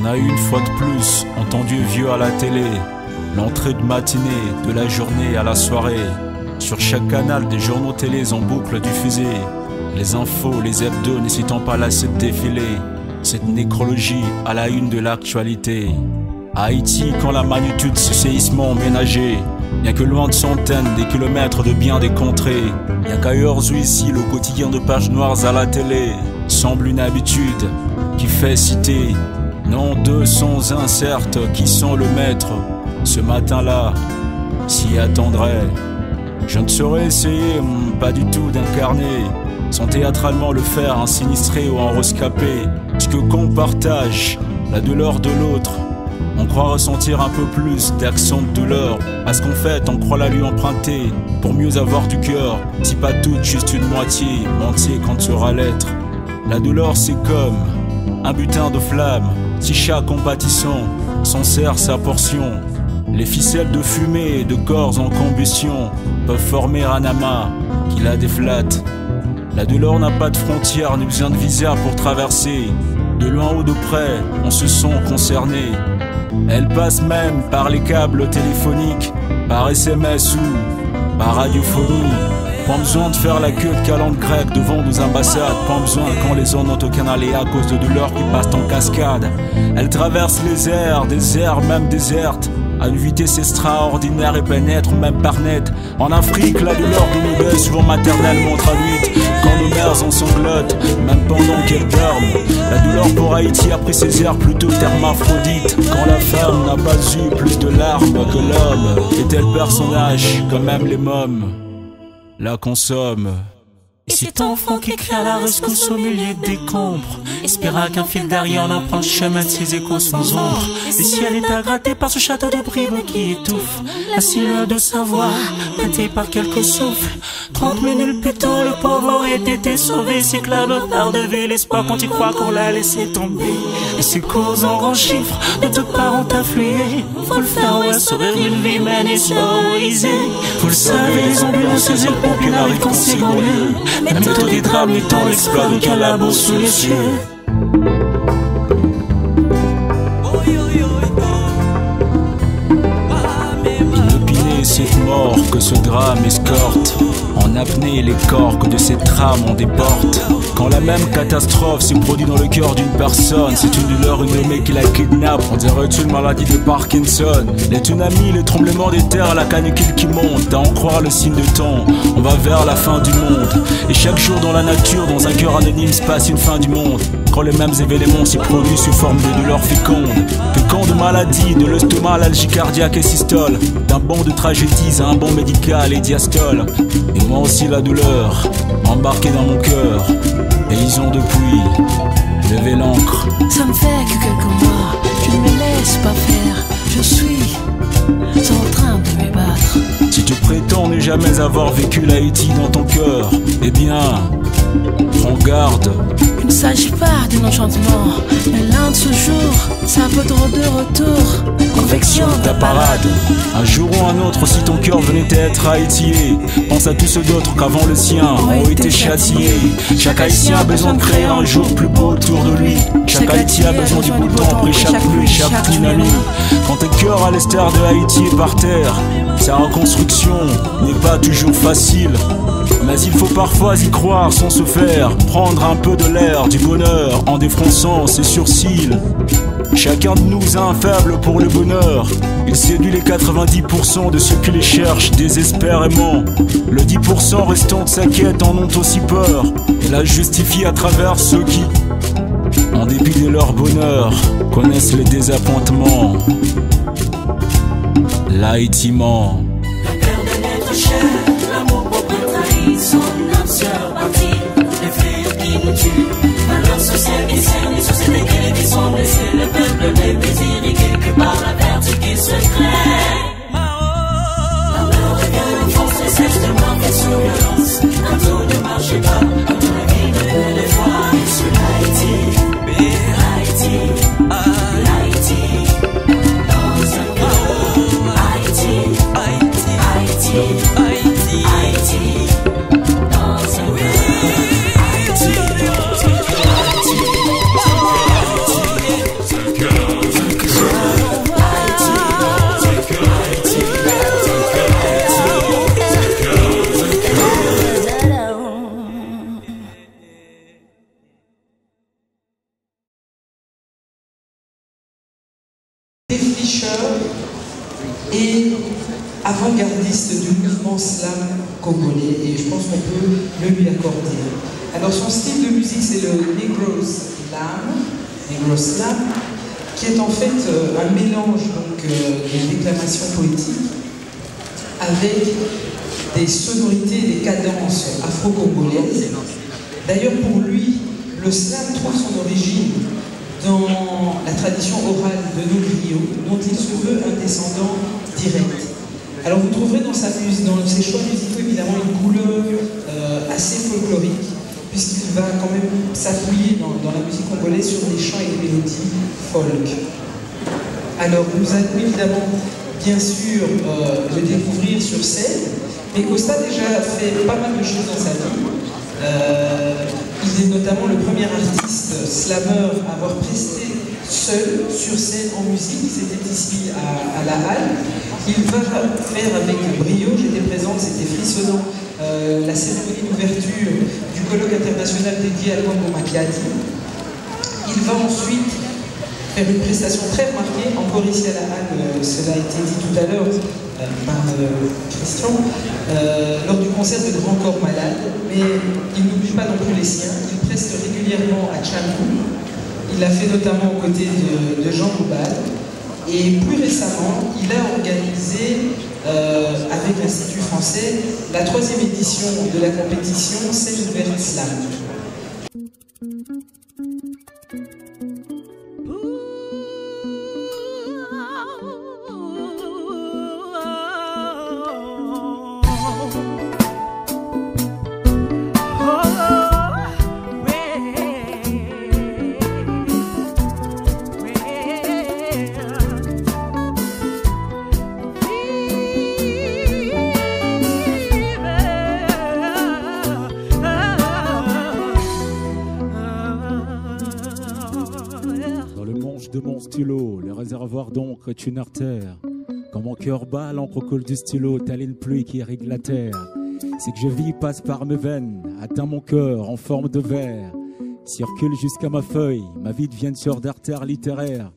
a une fois de plus entendu vieux à la télé, l'entrée de matinée, de la journée à la soirée. Sur chaque canal des journaux télés en boucle diffusés, les infos, les hebdos n'hésitant pas lasser de défiler. Cette nécrologie à la une de l'actualité. À Haïti, quand la magnitude de ce séisme emménagé, bien que loin de centaines des kilomètres de bien des contrées, bien qu'ailleurs ou ici le quotidien de pages noires à la télé semble une habitude qui fait citer non deux sons incertes qui sont le maître. Ce matin-là s'y attendrait. Je ne saurais essayer, pas du tout d'incarner sans théâtralement le faire, un sinistré ou un rescapé. Ce que qu'on partage, la douleur de l'autre, on croit ressentir un peu plus d'accent de douleur. À ce qu'on fait, on croit la lui emprunter pour mieux avoir du cœur. Si pas toute, juste une moitié, entier quand sera l'être. La douleur c'est comme un butin de flamme. Si chaque compatissant s'en sert sa portion, les ficelles de fumée et de corps en combustion peuvent former un amas qui la déflate. La douleur n'a pas de frontières ni besoin de visa pour traverser. De loin ou de près, on se sent concerné. Elle passe même par les câbles téléphoniques, par SMS ou par radiophonie. Pas besoin de faire la queue de calandre grecque devant nos ambassades. Pas besoin quand les zones n'ont aucun aller à cause de douleurs qui passent en cascade. Elle traverse les airs, des airs même désertes, à une vitesse extraordinaire et pénètre même par net. En Afrique, la douleur de nos deuils, souvent maternellement traduite, quand nos mères en sanglotent, même pendant qu'elles dorment. La douleur pour Haïti a pris ses airs plutôt hermaphrodite, quand la femme n'a pas eu plus de larmes que l'homme. Et tel personnage, quand même les mômes la consomment. Et cet enfant qui crie à la rescousse au milieu des décombres, espéra qu'un fil d'Ariane en prend le chemin de ses échos sans ombre. Le ciel est agratté par ce château de brimes qui étouffe la silhouette de sa voix, peintée par quelques souffles. 30 minutes plus tôt, le pauvre aurait été sauvé. S'éclate par de vue l'espoir quand il croit qu'on l'a laissé tomber. Et ses causes en grands chiffres, de toutes parts ont afflué. Faut le faire, ouais, sauver une vie humaine et s'héroïser. Vous le savez, les ambulances et le pompier n'arrivent qu'en second lieu. Même tôt des drames étant l'exploit de Calabo sous les cieux. Inopiné cette mort que ce drame escorte, en apnée les corps de cette trame on déporte. Quand la même catastrophe s'est produite dans le cœur d'une personne, c'est une douleur innommée qui la kidnappe. On dirait une maladie de Parkinson. Les tsunamis, les tremblements des terres, la canicule qui monte, à en croire le signe de temps, on va vers la fin du monde. Et chaque jour dans la nature, dans un cœur anonyme, se passe une fin du monde. Quand les mêmes événements s'y produisent sous forme de douleurs fécondes. Féconds de maladies, de l'estomac à l'algie cardiaque et systole, d'un bond de tragédies à un bond médical et diastole. Et moi aussi la douleur, embarquée dans mon cœur. Et ils ont depuis levé l'encre. Ça me fait que quelques mois, je ne me laisse pas faire. Je suis en train de me battre. Si tu prétends ne jamais avoir vécu l'Haïti dans ton cœur, eh bien, prends garde. Il ne s'agit pas d'un enchantement, mais l'un de ce jour, ça peut trop de retour. Convection de ta parade. Un jour ou un autre, si ton cœur venait être haïtié, pense à tous ceux d'autres qu'avant le sien ont été châtiés. Chaque Haïtien a besoin de créer un jour plus beau autour de lui. Chaque Haïti a besoin du beau temps après chaque pluie, chaque tsunami. Quand ton cœur à l'estère de Haïti est par terre, sa reconstruction n'est pas toujours facile. Mais il faut parfois y croire sans se faire prendre un peu de l'air du bonheur en défronçant ses sourcils. Chacun de nous a un faible pour le bonheur. Il séduit les 90% de ceux qui les cherchent désespérément. Le 10% restant de sa quête en ont aussi peur et la justifie à travers ceux qui, en dépit de leur bonheur, connaissent les désappointements. L'Haïti ment. La peur de notre chair, l'amour propre trahi, son âme sœur partie, les fléaux qui nous tuent, malheur social qui cerne, les sociétés qui les sont blessées, le peuple les désirs et quelque part la vertu qui se crée. La peur devient l'enfance, les sexes de marquer sous violence, un tour ne marche pas, comme la vie de les voir, et sur l'Haïti, l'Haïti, l'Haïti, dans un cœur, Haïti, Haïti, Haïti, Haïti, dans un cœur, Haïti, Haïti, Haïti, Haïti, défricheur et avant-gardiste du mouvement slam congolais, et je pense qu'on peut le lui accorder. Alors son style de musique, c'est le Negro Slam, qui est en fait un mélange de déclamations poétiques avec des sonorités, des cadences afro-congolaises. D'ailleurs, pour lui, le slam trouve son origine dans la tradition orale de nos griots, dont il se veut un descendant direct. Alors vous trouverez dans ses choix musicaux évidemment une couleur assez folklorique, puisqu'il va quand même s'appuyer dans la musique congolaise sur des chants et des mélodies folk. Alors nous allons évidemment bien sûr le découvrir sur scène, mais Costa a déjà fait pas mal de choses dans sa vie. Il est notamment le premier artiste slameur à avoir presté seul sur scène en musique. C'était ici à la Halle. Il va faire avec brio, j'étais présente, c'était frissonnant, la cérémonie d'ouverture du colloque international dédié à Luambo Makiadi. Il va ensuite faire une prestation très remarquée, encore ici à la Halle, cela a été dit tout à l'heure par Christian, lors du concert de Grand Corps Malade, mais il n'oublie pas non plus les siens. Il preste régulièrement à Tchambou. Il l'a fait notamment aux côtés de Jean Loubal. Et plus récemment, il a organisé avec l'Institut français la 3e édition de la compétition Scène ouverte slam. De mon stylo, le réservoir d'encre est une artère. Quand mon cœur bat, l'encre coule du stylo, telle une pluie qui irrigue la terre. C'est que je vis, passe par mes veines, atteint mon cœur en forme de verre. Circule jusqu'à ma feuille, ma vie devient une sorte d'artère littéraire.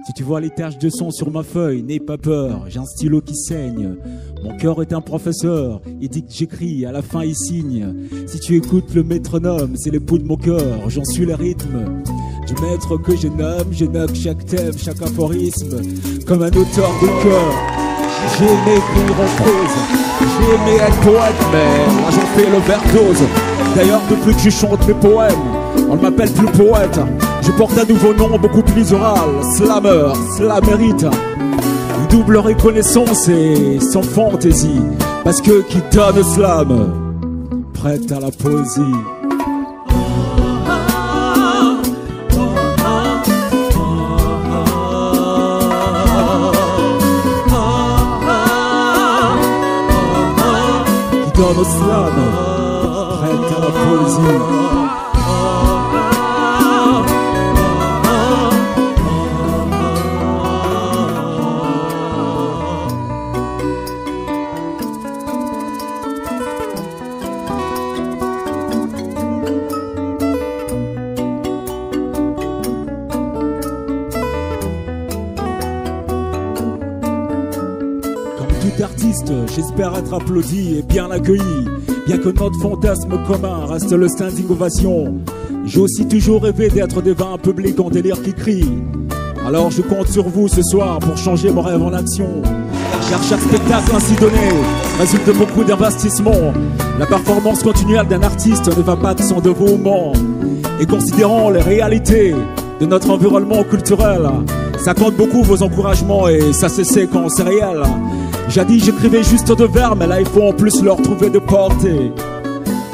Si tu vois les taches de sang sur ma feuille, n'aie pas peur, j'ai un stylo qui saigne. Mon cœur est un professeur, il dit que j'écris, à la fin il signe. Si tu écoutes le métronome, c'est le pouls de mon cœur, j'en suis le rythme. Du maître que je nomme chaque thème, chaque aphorisme, comme un auteur de cœur. J'ai aimé écrire en prose, j'ai aimé être poète, mais là j'en fais l'overdose. D'ailleurs, depuis que je chante mes poèmes, on ne m'appelle plus poète. Je porte un nouveau nom beaucoup plus oral, slammer, slamérite. Une double reconnaissance et sans fantaisie, parce que qui donne slam, prête à la poésie. Dans le slam, prête à la poésie. Artiste, j'espère être applaudi et bien accueilli, bien que notre fantasme commun reste le standing ovation. J'ai aussi toujours rêvé d'être devant un public en délire qui crie. Alors je compte sur vous ce soir pour changer mon rêve en action. Car chaque spectacle ainsi donné résulte de beaucoup d'investissements. La performance continuelle d'un artiste ne va pas de son dévouement. Et considérant les réalités de notre environnement culturel, ça compte beaucoup vos encouragements et ça c'est quand c'est réel. Jadis j'écrivais juste de vers, mais là il faut en plus leur trouver de portée.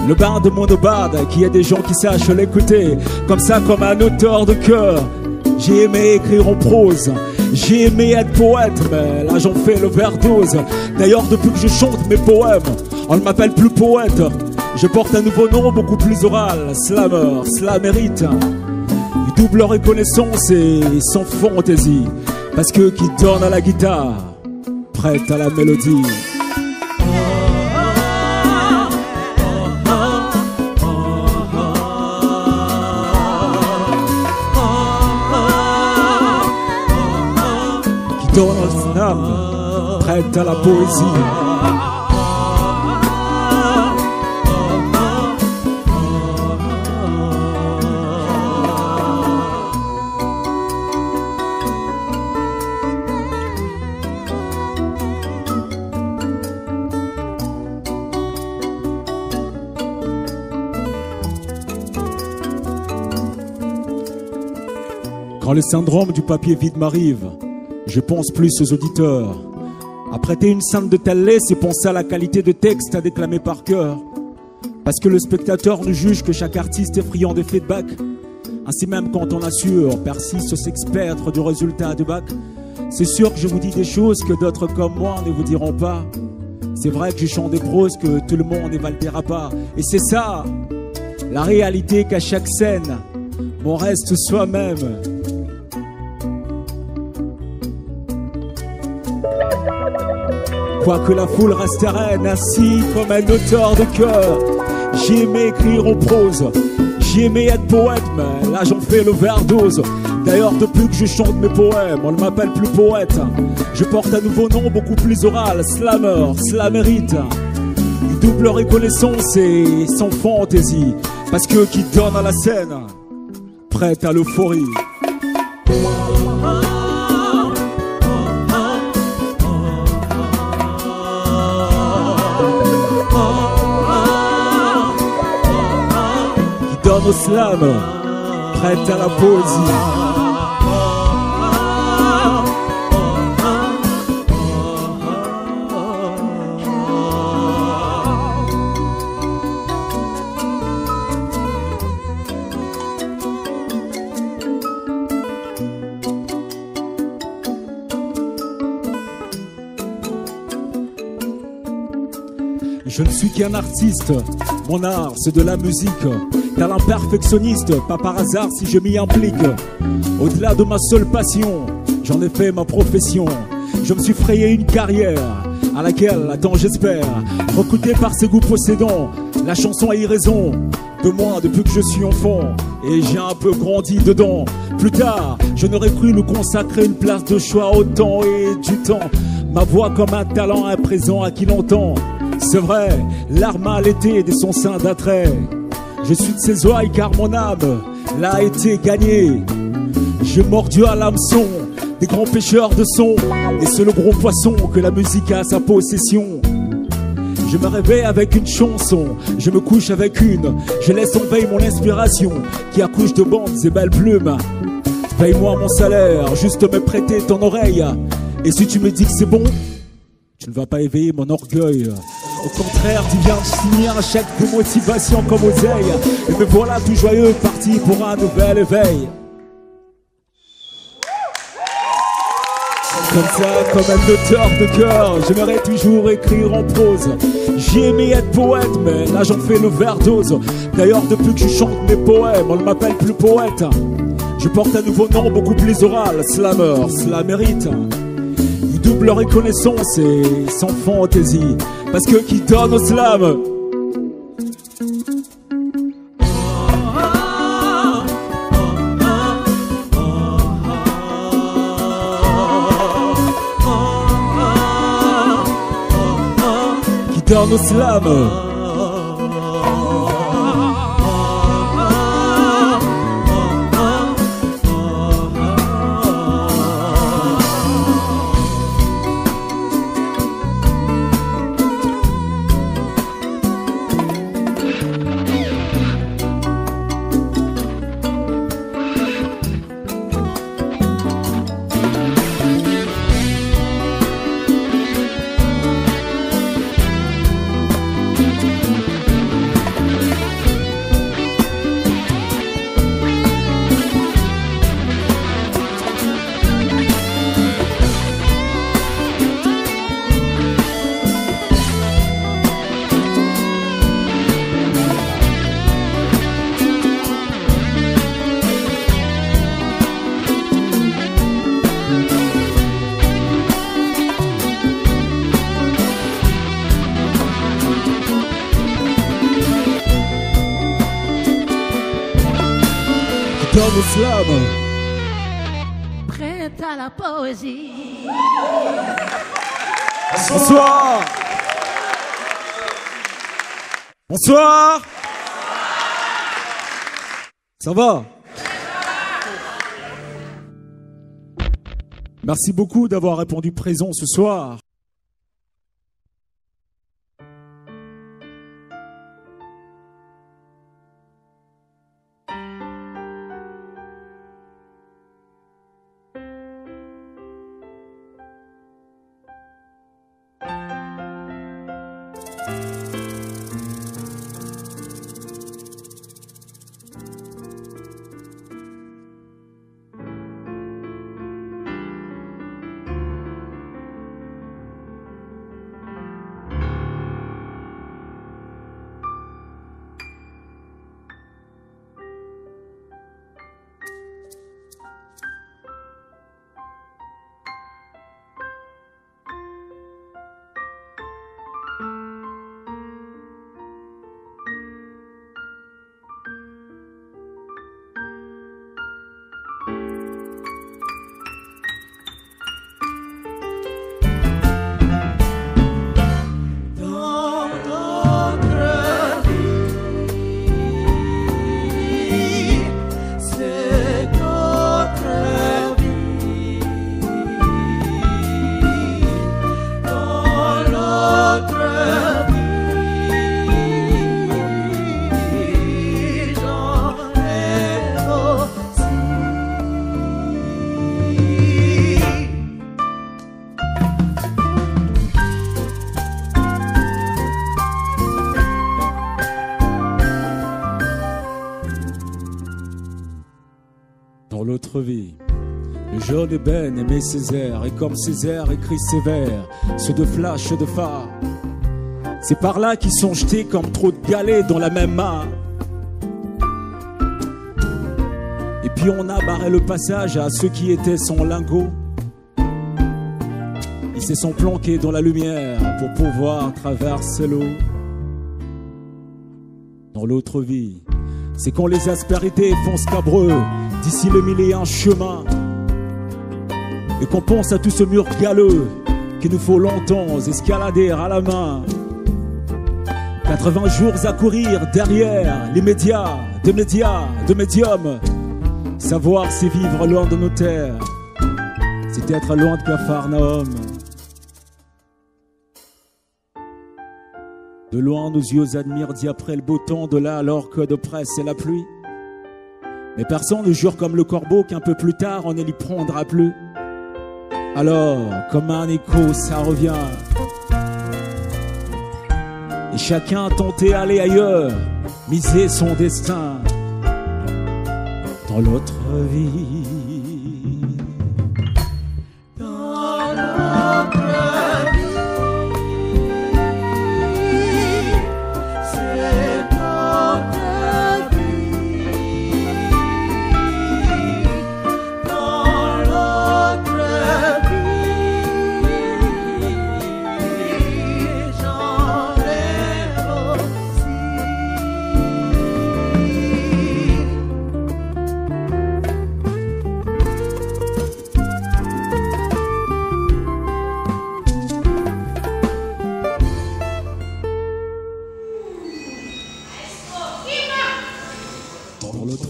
Le bain de mon obade, qui est des gens qui sachent l'écouter, comme ça, comme un auteur de cœur. J'ai aimé écrire en prose, j'ai aimé être poète, mais là j'en fais l'overdose. D'ailleurs depuis que je chante mes poèmes, on ne m'appelle plus poète. Je porte un nouveau nom beaucoup plus oral, slammer, slamérite. Une double reconnaissance et sans fantaisie, parce que qui donne à la guitare, prête à la mélodie. Qui donne au slam, prête à la poésie. Quand le syndrome du papier vide m'arrive, je pense plus aux auditeurs. À prêter une scène de telle laisse, c'est penser à la qualité de texte à déclamer par cœur. Parce que le spectateur ne juge que chaque artiste est friand de feedback. Ainsi même quand on assure, persiste s'experdre du résultat du bac. C'est sûr que je vous dis des choses que d'autres comme moi ne vous diront pas. C'est vrai que je chante des proses que tout le monde n'évaltera pas. Et c'est ça, la réalité qu'à chaque scène, on reste soi-même. Quoique la foule reste reine, assis comme un auteur de cœur. J'ai aimé écrire en prose, j'ai aimé être poète, mais là j'en fais l'overdose. D'ailleurs depuis que je chante mes poèmes, on ne m'appelle plus poète. Je porte un nouveau nom beaucoup plus oral, slammer, slamérite. Une double reconnaissance et sans fantaisie. Parce que qui donne à la scène, prête à l'euphorie. Donne au slam, prête à la poésie. Je ne suis qu'un artiste, mon art c'est de la musique. Tel un perfectionniste, pas par hasard si je m'y implique. Au-delà de ma seule passion, j'en ai fait ma profession. Je me suis frayé une carrière à laquelle, attends j'espère, recruté par ses goûts possédants, la chanson a eu raison de moi depuis que je suis enfant. Et j'ai un peu grandi dedans. Plus tard, je n'aurais cru lui consacrer une place de choix au temps et du temps. Ma voix comme un talent à présent à qui l'entend. C'est vrai, l'arme à l'été de son sein d'attrait. Je suis de ses ouailles car mon âme l'a été gagnée. J'ai mordu à l'hameçon des grands pêcheurs de son. Et c'est le gros poisson que la musique a à sa possession. Je me réveille avec une chanson, je me couche avec une. Je laisse en veille mon inspiration qui accouche de bandes et belles plumes. Paye-moi mon salaire, juste me prêter ton oreille. Et si tu me dis que c'est bon, tu ne vas pas éveiller mon orgueil. Au contraire, tu viens de signer un chèque de motivation comme oseille. Et me voilà tout joyeux, parti pour un nouvel éveil. Comme ça, comme un auteur de cœur, j'aimerais toujours écrire en prose. J'ai aimé être poète, mais là j'en fais l'overdose. D'ailleurs, depuis que je chante mes poèmes, on ne m'appelle plus poète. Je porte un nouveau nom beaucoup plus oral, slammer, slamérite. Une double reconnaissance et sans fantaisie. Parce que qui donne au slam, qui donne au slam. Prête à la la poésie. Bonsoir. Bonsoir. Ça va? Merci beaucoup d'avoir répondu présent ce soir. Vie. Le jeune ébène aimait Césaire, et comme Césaire écrit ses vers, ceux de flash de phare. C'est par là qu'ils sont jetés comme trop de galets dans la même main. Et puis on a barré le passage à ceux qui étaient son lingot. Ils se sont planqués dans la lumière pour pouvoir traverser l'eau. Dans l'autre vie, c'est quand les aspérités font scabreux d'ici le mille et un chemin, et qu'on pense à tout ce mur galeux qu'il nous faut longtemps escalader à la main. 80 jours à courir derrière les médias, de médiums. Savoir c'est vivre loin de nos terres, c'est être loin de Capharnaüm. De loin nos yeux admirent d'y après le beau temps, de là alors que de près c'est la pluie. Mais personne ne jure comme le corbeau qu'un peu plus tard on ne l'y prendra plus. Alors, comme un écho, ça revient. Et chacun a tenté d'aller ailleurs, miser son destin dans l'autre vie.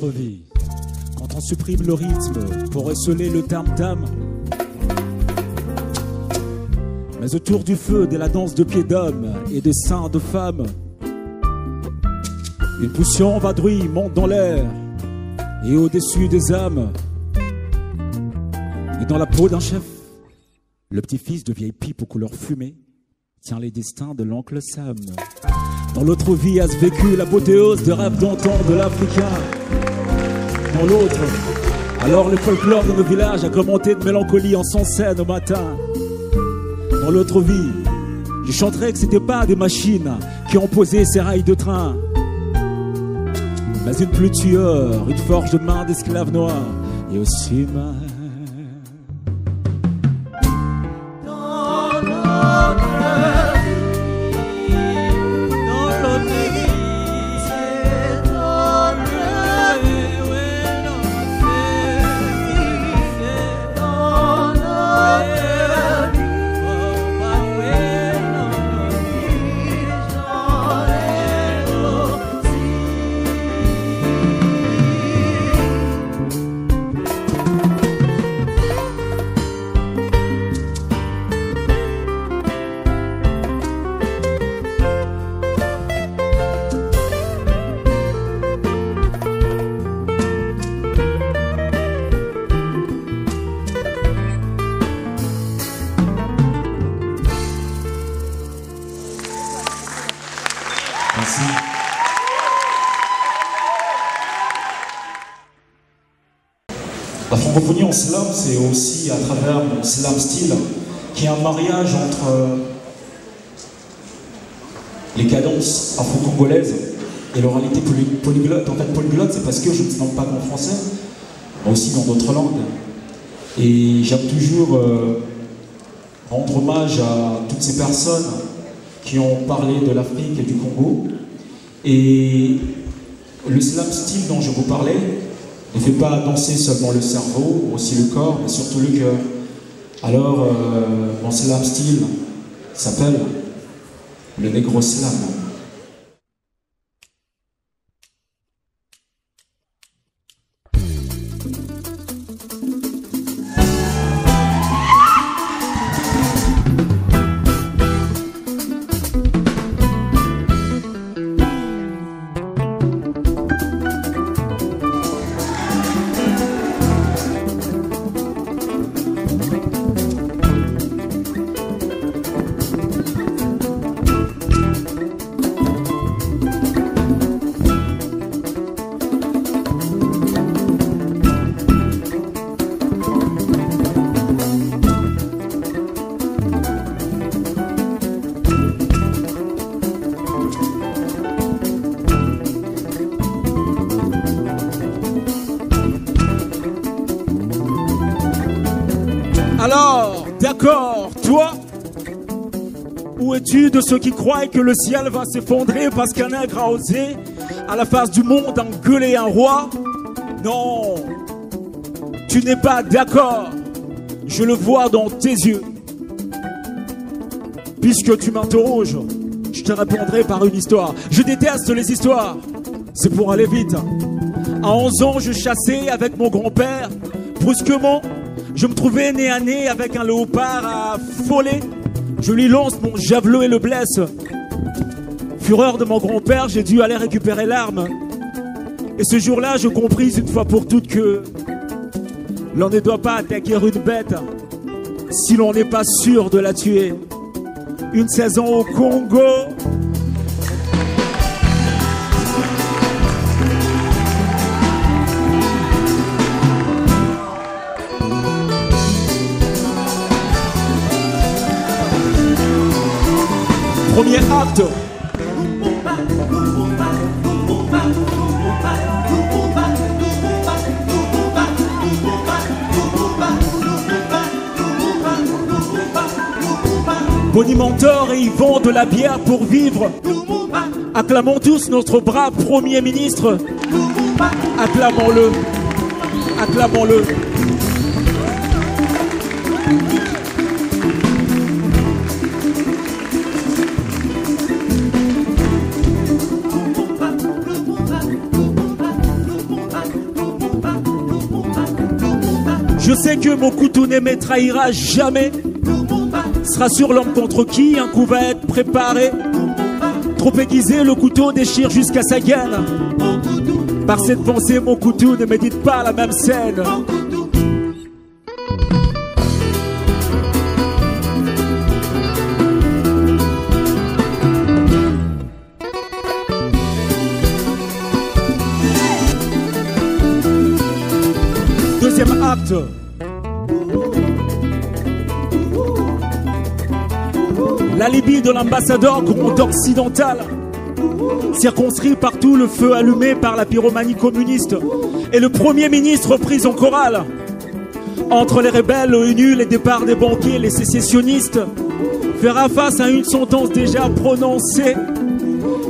Vie, quand on supprime le rythme pour esseler le tam-tam, mais autour du feu de la danse de pieds d'hommes et de seins de femmes, une poussière vadrouille monte dans l'air et au-dessus des âmes, et dans la peau d'un chef, le petit-fils de vieille pipe aux couleurs fumées tient les destins de l'oncle Sam. Dans l'autre vie a-t-il vécu l'apothéose de rêves d'antan de l'Africain. Dans l'autre, alors le folklore de nos villages a commenté de mélancolie en sans scène au matin. Dans l'autre vie, je chanterais que c'était pas des machines qui ont posé ces rails de train, mais une pluie de tueurs, une forge de main d'esclaves noirs et aussi main. La francophonie en slam, c'est aussi à travers mon slam style, qui est un mariage entre les cadences afro-congolaises et l'oralité polyglotte. En fait, polyglotte, c'est parce que je ne chante pas qu'en français, mais aussi dans d'autres langues. Et j'aime toujours rendre hommage à toutes ces personnes qui ont parlé de l'Afrique et du Congo. Et le slam style dont je vous parlais ne fait pas danser seulement le cerveau, aussi le corps, mais surtout le cœur. Alors, mon slam style s'appelle le Negro Slam. Alors, d'accord, toi, où es-tu de ceux qui croient que le ciel va s'effondrer parce qu'un nègre a osé à la face du monde engueuler un roi? Non, tu n'es pas d'accord, je le vois dans tes yeux. Puisque tu m'interroges, je te répondrai par une histoire. Je déteste les histoires, c'est pour aller vite. À 11 ans, je chassais avec mon grand-père. Brusquement, je me trouvais nez à nez avec un léopard à affolé. Je lui lance mon javelot et le blesse. Fureur de mon grand-père, j'ai dû aller récupérer l'arme. Et ce jour-là, je compris une fois pour toutes que l'on ne doit pas attaquer une bête si l'on n'est pas sûr de la tuer. Une saison au Congo. Premier acte. Bonimenteur et Yvon de la bière pour vivre. Acclamons tous notre brave Premier ministre. Acclamons-le. Acclamons-le. Je sais que mon couteau ne me trahira jamais. Sera sur l'homme contre qui un coup va être préparé. Trop aiguisé, le couteau déchire jusqu'à sa gaine. Par cette pensée, mon couteau ne médite pas la même scène. Deuxième acte. La Libye de l'ambassadeur grand occidental. Circonscrit partout, le feu allumé par la pyromanie communiste. Et le Premier ministre pris en chorale. Entre les rebelles, l'ONU, les départs des banquiers, les sécessionnistes. Fera face à une sentence déjà prononcée.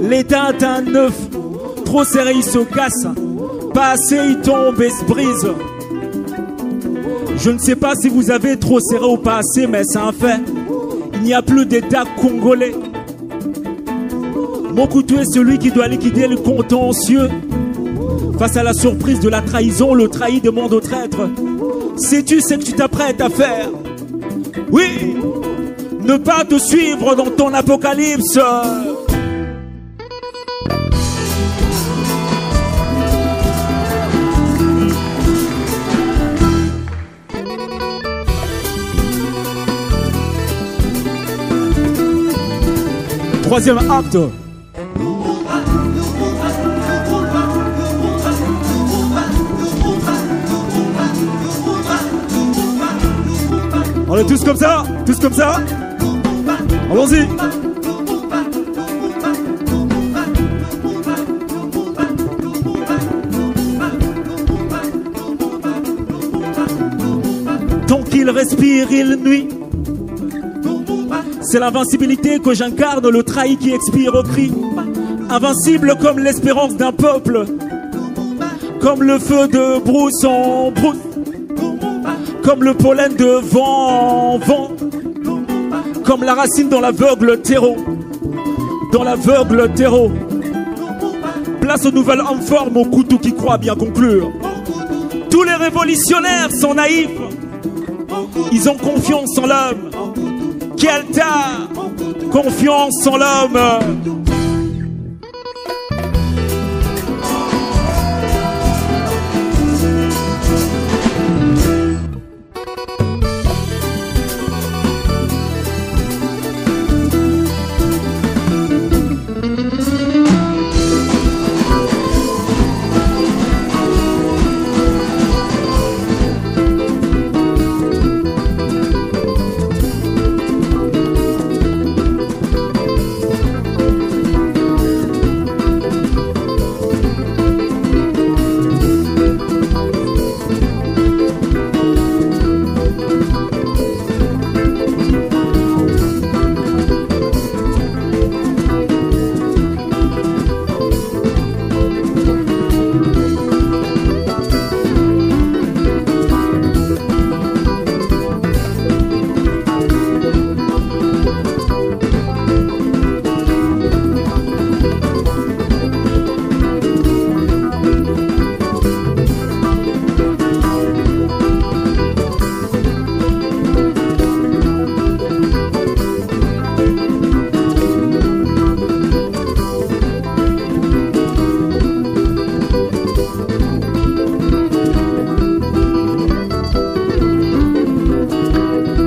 L'État est un œuf. Trop serré, il se casse. Pas assez, il tombe et se brise. Je ne sais pas si vous avez trop serré ou pas assez, mais c'est un fait. Il n'y a plus d'État congolais. Mon couteau est celui qui doit liquider le contentieux. Face à la surprise de la trahison, le trahi demande au traître: sais-tu ce que tu t'apprêtes à faire? Oui, ne pas te suivre dans ton apocalypse. Troisième acte. On est tous comme ça? Tous comme ça? Allons-y. Tant qu'il respire, il nuit. C'est l'invincibilité que j'incarne, le trahi qui expire au cri. Invincible comme l'espérance d'un peuple, comme le feu de brousse en brousse, comme le pollen de vent en vent, comme la racine dans l'aveugle terreau, dans l'aveugle terreau. Place aux nouvelles hommes formes, au couteau qui croit bien conclure. Tous les révolutionnaires sont naïfs, ils ont confiance en l'homme. Quel tas, confiance en l'homme.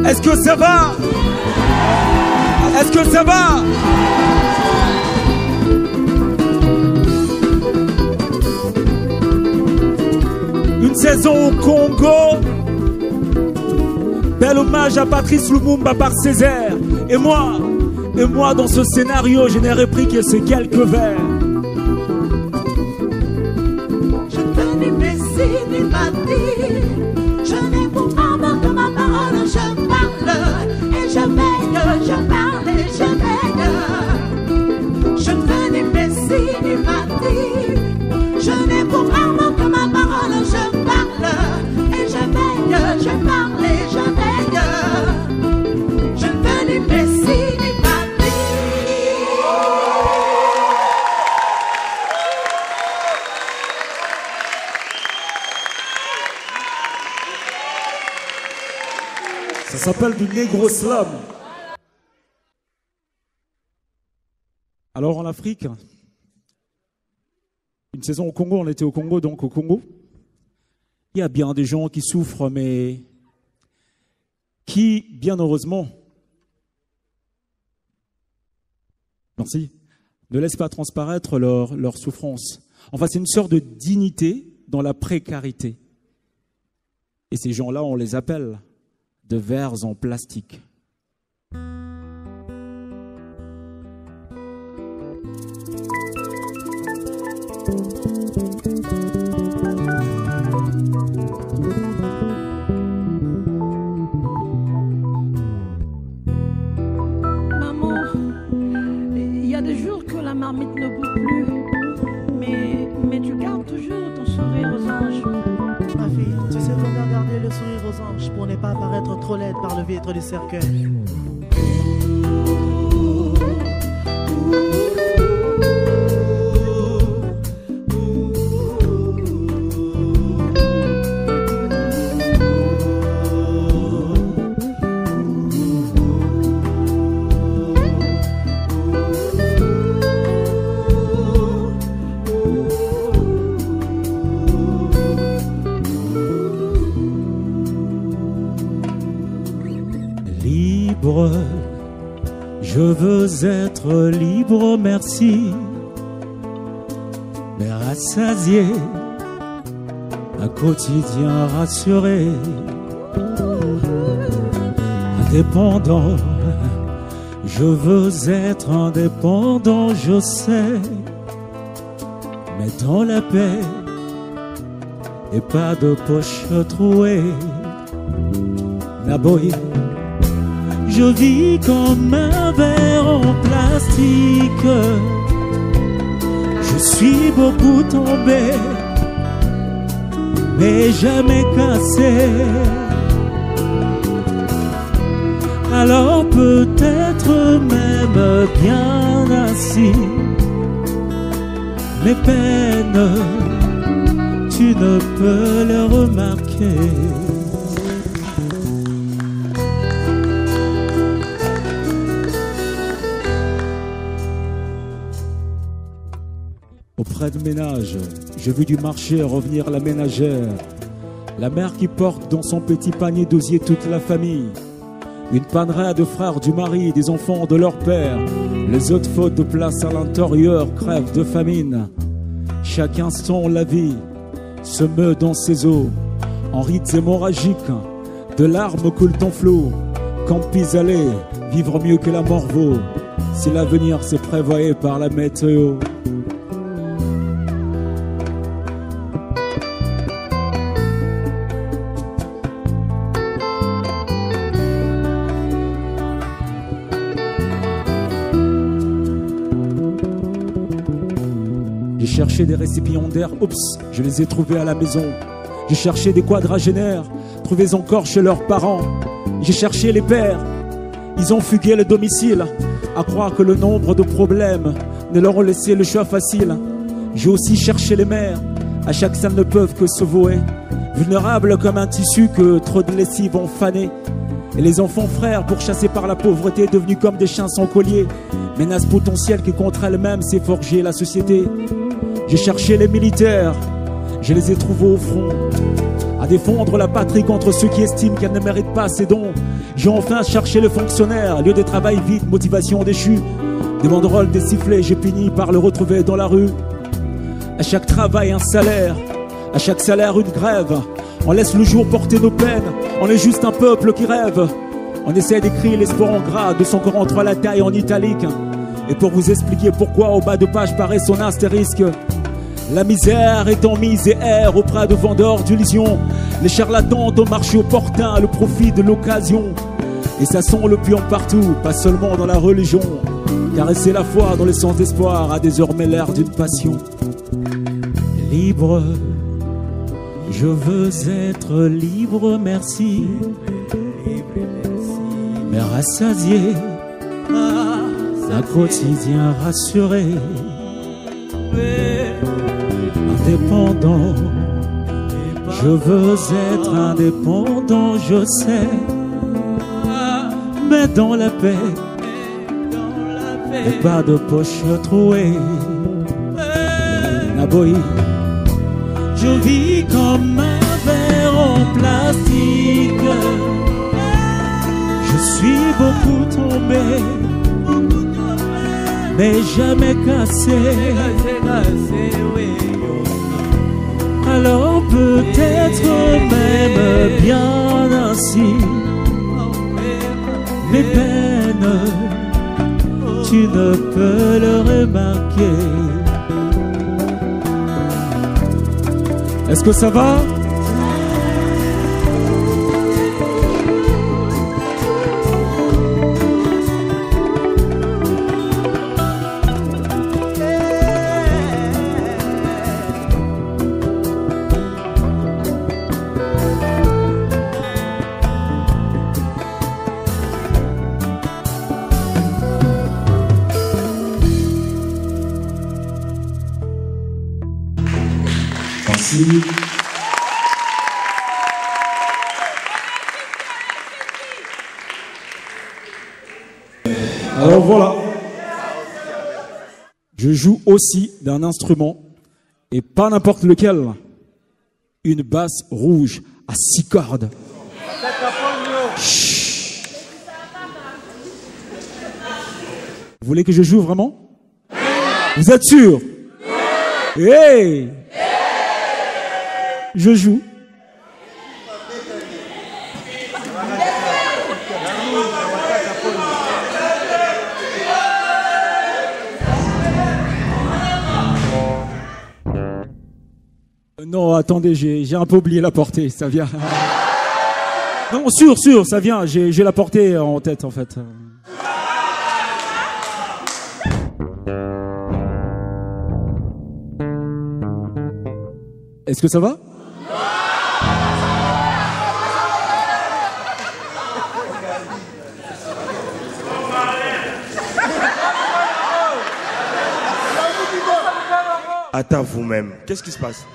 Est-ce que ça va? Est-ce que ça va? Une saison au Congo. Bel hommage à Patrice Lumumba par Césaire. Et moi dans ce scénario, je n'ai repris que ces quelques vers. Je te dis merci du matin. Je n'ai pour âme que ma parole, je parle et je veille, je parle et je veille. Je te dis merci du matin. Je n'ai pour âme que ma parole, je parle et je veille, je parle et je veille. Je te dis merci du matin. Ça s'appelle du négro slam. Alors en Afrique, une saison au Congo, on était au Congo, donc au Congo, il y a bien des gens qui souffrent, mais qui, bien heureusement, merci, ne laissent pas transparaître leur souffrance. Enfin, c'est une sorte de dignité dans la précarité. Et ces gens-là, on les appelle de verres en plastique. Maman, il y a des jours que la marmite ne bout plus, mais tu gardes toujours ton sourire aux anges. Ma fille, tu sais comment garder le sourire aux anges pour ne pas apparaître trop laide par le vitre du cercueil. Libre, je veux être libre, merci, mais rassasié, un quotidien rassuré. indépendant. Je veux être indépendant, je sais, mais dans la paix et pas de poche trouée. Naboy, je vis comme un verre en plastique. Je suis beaucoup tombé, mais jamais cassé. Alors peut-être même bien assis. Mes peines, tu ne peux les remarquer. Auprès de ménage, j'ai vu du marché revenir la ménagère. La mère qui porte dans son petit panier d'osier toute la famille. Une pannerie de frères du mari, des enfants de leur père. Les autres fautes de place à l'intérieur crèvent de famine. Chaque instant la vie se meut dans ses eaux. En rites hémorragiques, de larmes coulent en flot. Quand pis-aller, vivre mieux que la mort vaut. Si l'avenir s'est prévoyé par la météo. J'ai cherché des récipiendaires, oups, je les ai trouvés à la maison. J'ai cherché des quadragénaires, trouvés encore chez leurs parents. J'ai cherché les pères, ils ont fugué le domicile, à croire que le nombre de problèmes ne leur ont laissé le choix facile. J'ai aussi cherché les mères, à chaque scène ne peuvent que se vouer, vulnérables comme un tissu que trop de lessive ont fané. Et les enfants frères, pourchassés par la pauvreté, devenus comme des chiens sans collier, menace potentielle qui contre elles-mêmes s'est forgée la société. J'ai cherché les militaires, je les ai trouvés au front, à défendre la patrie contre ceux qui estiment qu'elle ne mérite pas ses dons. J'ai enfin cherché le fonctionnaire, lieu de travail vide, motivation déchue. Des banderoles, des sifflets, j'ai fini par le retrouver dans la rue. À chaque travail un salaire, à chaque salaire une grève. On laisse le jour porter nos peines, on est juste un peuple qui rêve. On essaie d'écrire l'espoir en gras, de son corps entre la taille en italique. Et pour vous expliquer pourquoi au bas de page paraît son astérisque. La misère est en misère auprès de vendeurs d'illusions. Les charlatans au marché opportun, le profit de l'occasion. Et ça sent le pion partout, pas seulement dans la religion. Caresser la foi dans le sens d'espoir a désormais l'air d'une passion. Libre, je veux être libre, merci. Mais rassasié, un quotidien rassuré. Indépendant, je veux être indépendant, je sais, mais dans la paix, et pas de poche trouée. Naboy, je vis comme un verre en plastique. Je suis beaucoup tombé, mais jamais cassé. Alors peut-être même bien ainsi. Mes peines, tu ne peux le remarquer. Est-ce que ça va? Merci. Alors voilà. Je joue aussi d'un instrument, et pas n'importe lequel. Une basse rouge à 6 cordes. Chut. Vous voulez que je joue vraiment? Vous êtes sûr? Hey! Je joue. Non, attendez, j'ai un peu oublié la portée, ça vient. Non, sûr, ça vient, j'ai la portée en tête en fait. Est-ce que ça va? Attends vous-même, qu'est-ce qui se passe?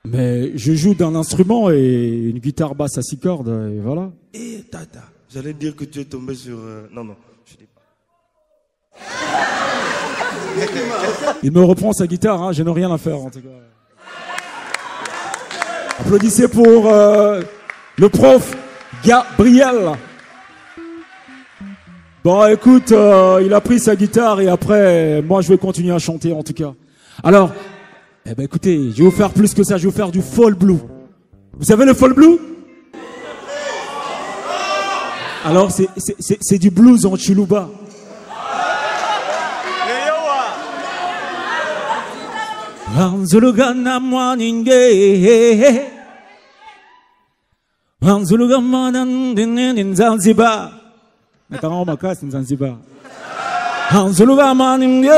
Mais je joue d'un instrument et une guitare basse à 6 cordes, et voilà. Eh, tata, j'allais dire que tu es tombé sur... Non, je dis pas. Il me reprend sa guitare, hein, je n'ai rien à faire en tout cas. Applaudissez pour le prof Gabriel. Bon, écoute, il a pris sa guitare et après, moi je vais continuer à chanter en tout cas. Alors, eh ben écoutez, je vais vous faire plus que ça, je vais vous faire du folk blue. Vous savez le folk blue? Alors c'est du blues en chuluba. Anzulugana mwaninge Anzulugana mwaninge Zanzibar. Nataka makasi Zanzibar. Anzulugana mwaninge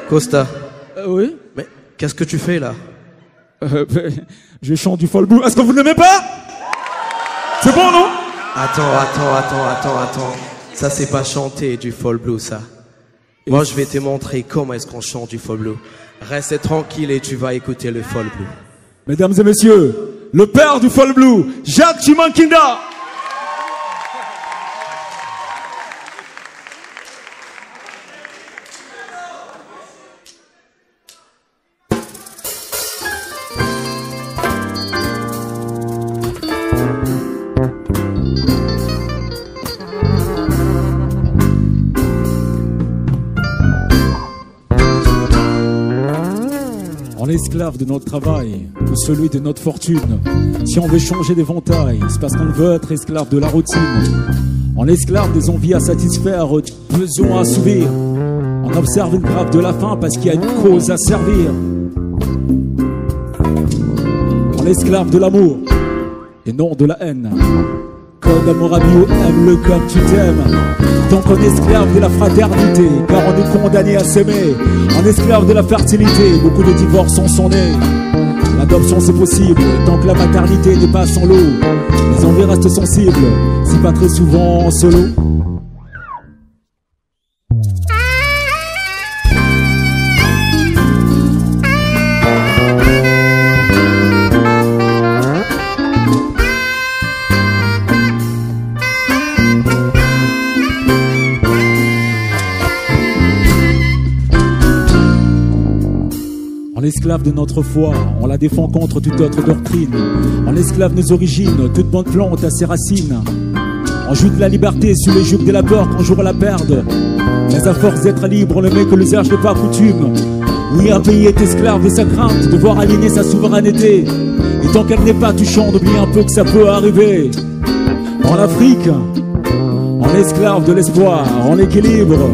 Costa. Oui. Mais qu'est-ce que tu fais là? Je chante du folk blue. Est-ce que vous ne l'aimez pas? C'est bon, non? Attends. Ça, c'est pas chanter du folk blue, ça. Moi, je vais te montrer comment est-ce qu'on chante du folk blue. Reste tranquille et tu vas écouter le folk blue. Mesdames et messieurs, le père du folk blue, Jacques Chimankinda. On est esclave de notre travail, de celui de notre fortune. Si on veut changer d'éventail, c'est parce qu'on veut être esclave de la routine. On est esclave des envies à satisfaire, des besoins à assouvir. On observe une grave de la faim parce qu'il y a une cause à servir. On est esclave de l'amour et non de la haine. Code Amorabio aime-le comme tu t'aimes. Donc on est esclave de la fraternité, car on est condamné à s'aimer. On est esclave de la fertilité, beaucoup de divorces en sont nés. L'adoption c'est possible, tant que la maternité n'est pas sans l'eau. Les envies restent sensibles, c'est pas très souvent en solo. On est esclave de notre foi, on la défend contre toute autre doctrine. On esclave nos origines, toute bonne plante a ses racines. On joue de la liberté sur les jupes des labeurs qu'un jour la perdent. Mais à force d'être libre, on ne met que l'usage n'est pas coutume. Oui, un pays est esclave de sa crainte de voir aligner sa souveraineté. Et tant qu'elle n'est pas touchante, oublie un peu que ça peut arriver. En Afrique, on est esclave de l'espoir, on équilibre.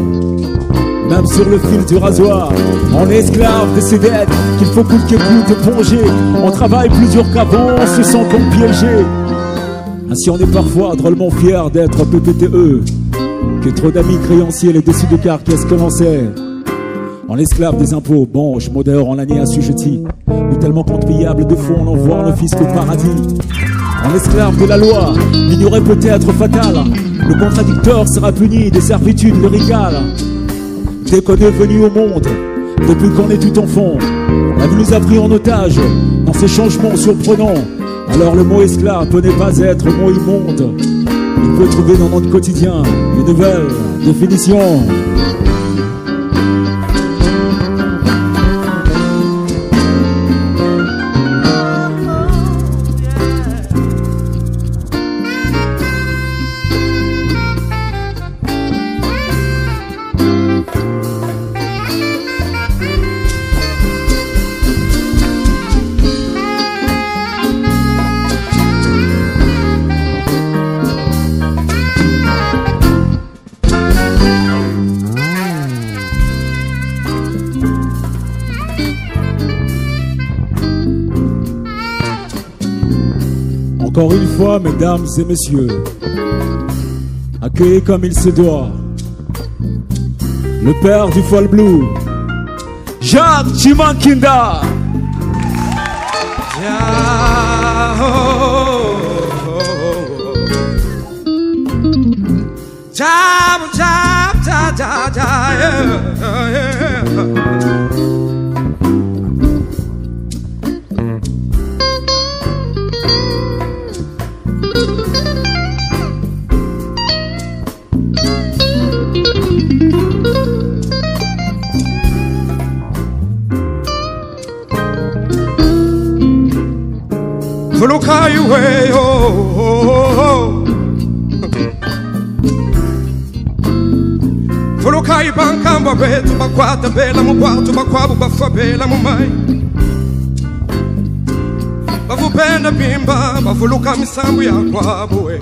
Même sur le fil du rasoir, on est esclave de ces dettes qu'il faut coûte que coûte plonger. On travaille plus dur qu'avant, on se sent comme piégé. Ainsi on est parfois drôlement fier d'être PPTE. Que trop d'amis créanciers les déçus de car qu'est-ce que l'on sait. On est esclave des impôts, banches, modeurs en année assujettis. Ou tellement compte payable de faux, on envoie nos fils au paradis. On est esclave de la loi, l'ignorer peut être fatal. Le contradicteur sera puni des servitudes lyricales. Dès qu'on est venu au monde, depuis qu'on est tout enfant, la vie nous a pris en otage dans ces changements surprenants. Alors le mot esclave peut ne pas être un mot immonde. Il peut trouver dans notre quotidien une nouvelle définition. Encore une fois, mesdames et messieurs, accueillez comme il se doit le père du Fall Blue, Jacques Chimankinda. Fulukai way oh Fulukai bankamba betu bakwata bela mu quarto bakwabu bafabela mu mai Bavupenda bimba bafuluka misambu ya kwabo we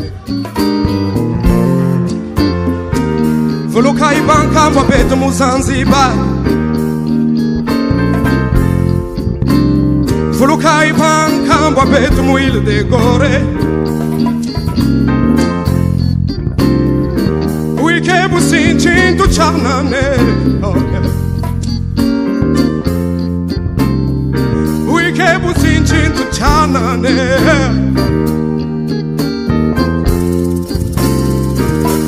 Fulukai bankamba betu mu Zanzibar Fulukai bankamba betu mu Ile de Gore Uikebu sinchintu chanane Uikebu sinchintu chanane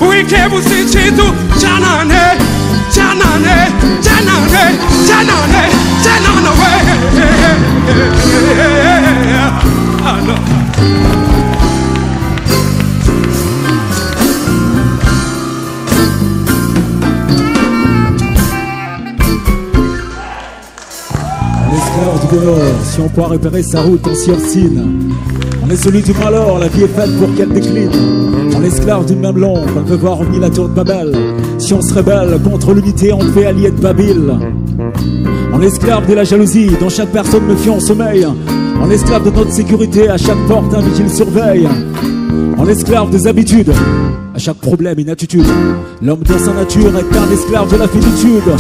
Uikebu sinchintu chanane Chanane, chanane, chanane, chanane way L'esclave du bonheur, si on pourra repérer sa route en Siorcine. On est celui du malheur, la vie est faite pour qu'elle décline. On est esclave d'une même langue, on veut voir revenir la tour de Babel. Si on se rebelle contre l'unité, on fait allier de Babyle. On est esclave de la jalousie, dont chaque personne me fie en sommeil. On est esclave de notre sécurité, à chaque porte un vigile surveille. On est esclave des habitudes, à chaque problème une attitude. L'homme dans sa nature est un esclave de la finitude.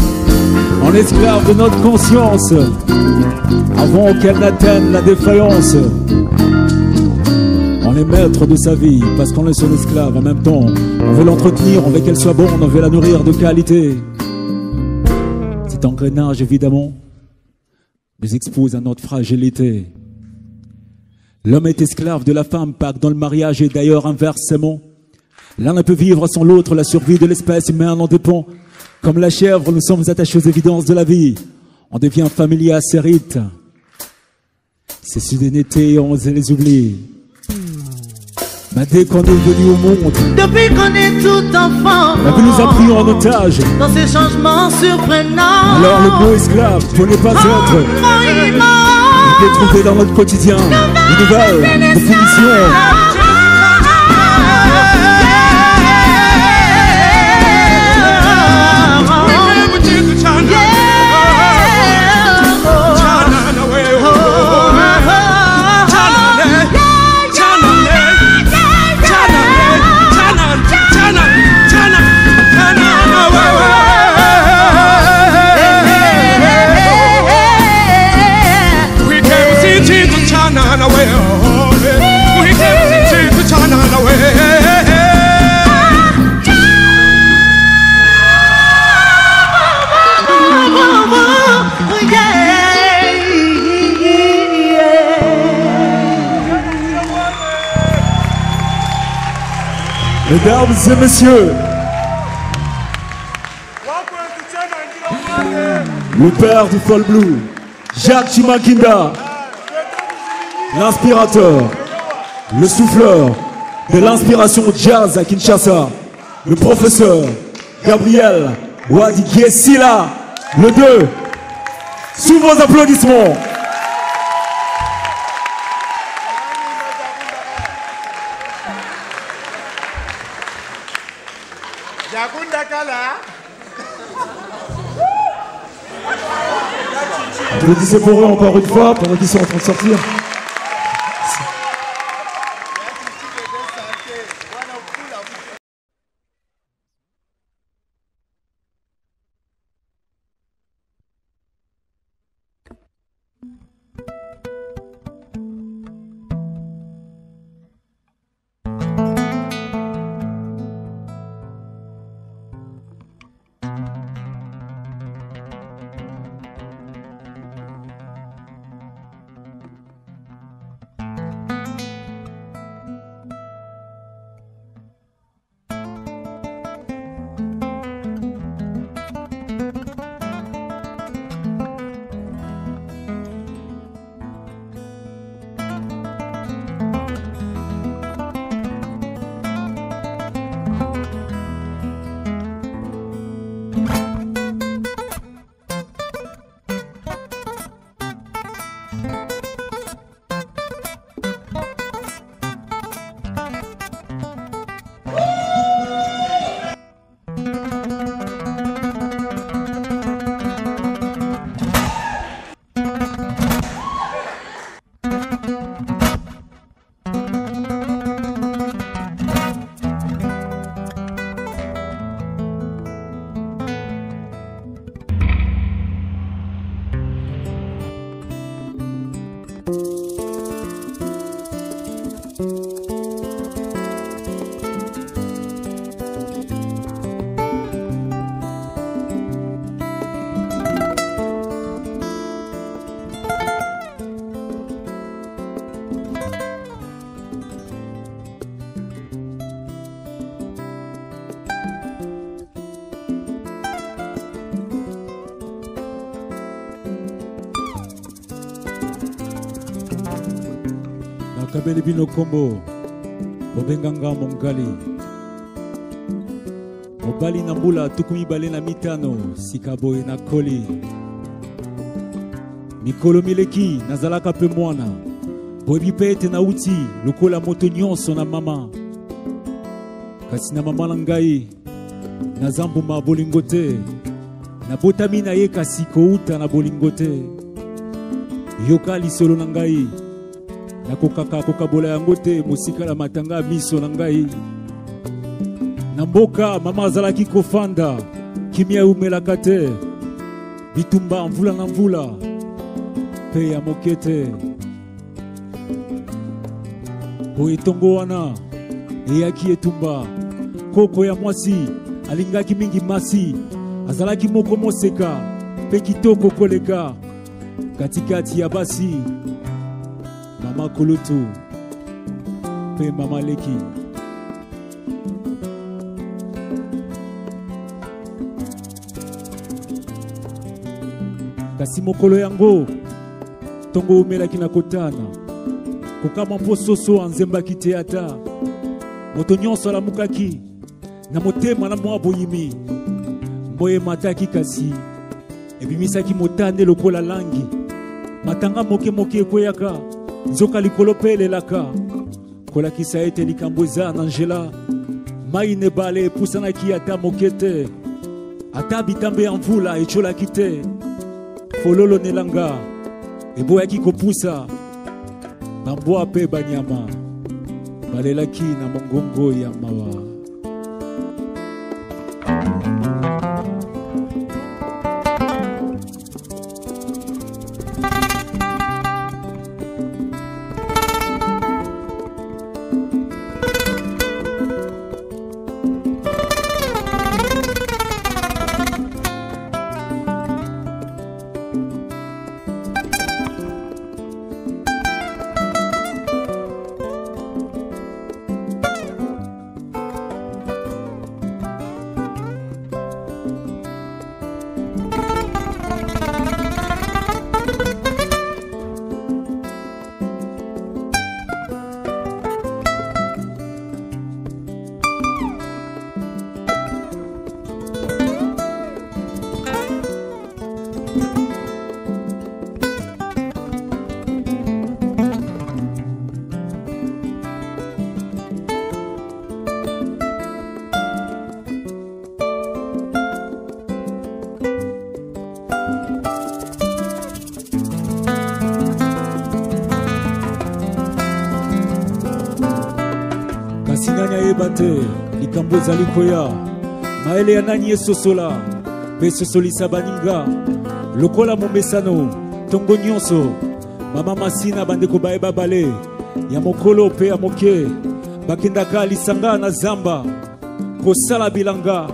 On est esclave de notre conscience, avant qu'elle n'atteigne la défaillance. On est maître de sa vie, parce qu'on est son esclave en même temps. On veut l'entretenir, on veut qu'elle soit bonne, on veut la nourrir de qualité. Cet engrenage, évidemment, nous expose à notre fragilité. L'homme est esclave de la femme, pas que dans le mariage et d'ailleurs inversement. L'un ne peut vivre sans l'autre, la survie de l'espèce humaine en dépend. Comme la chèvre, nous sommes attachés aux évidences de la vie. On devient familier à ses rites. Ces sudénités, on les oublie. Mais dès qu'on est venu au monde, depuis qu'on est tout enfant, la vie nous a pris en otage. Dans ces changements surprenants, alors le mot esclave, pour ne pas être, on peut trouver dans notre quotidien une nouvelle définition. Mesdames et messieurs, le père du Fall Blue, Jacques Chimankinda, l'inspirateur, le souffleur de l'inspiration jazz à Kinshasa, le professeur Gabriel Wadigiesila, le 2, sous vos applaudissements. Applaudissez pour eux encore une fois, pendant qu'ils sont en train de sortir. nakabeli bino kombo bobenganga mongali mobali na mbula tuku mibale na mitano sika boye na koli mikolo mileki nazalaka mpe mwana boyebi mpe ete nauti lokola moto nyonso na mama kasi na mama na ngai naza mbuma bolingo te nabotami na ye kasi kouta na bolingo te yoka lisolo na ngai nakokaka kokabola yango te mosika na matanga miso na ngai na mboka mama azalaki kofanda kimia eumelaka te bitumba mvula na mvula mpe ya moke te po etongo wana eyaki etumba koko ya mwasi alingaki mingi masi azalaki moko moseka mpe kitoko koleka katikati ya basi mama kulutu mpe mama leki kasi mokolo yango tongo umelaki na kotana kokama mpo soso anzembaki te ata moto nyonso alamukaki na motema na mwa boyimi mboye mataki kasi ebimisaki motande lokola langi matanga moke moke ekweyaka nzoka likolo mpe elelaka kolakisa ete likambo eza na nzela mai nebale epusanaki ata moke te ata bitambe ya mvula etiolaki te fololo nelanga eboyaki kopusa bambwa mpe banyama balelaki na mongongo ya mawa te likambo ezali koya maele ya nani esosola mpe esosolisa baninga lokola momesano ntongo nyonso mama masina bandeko bayeba bale ya mokolo mpe ya moke bakendaka lisanga na zamba kosala bilanga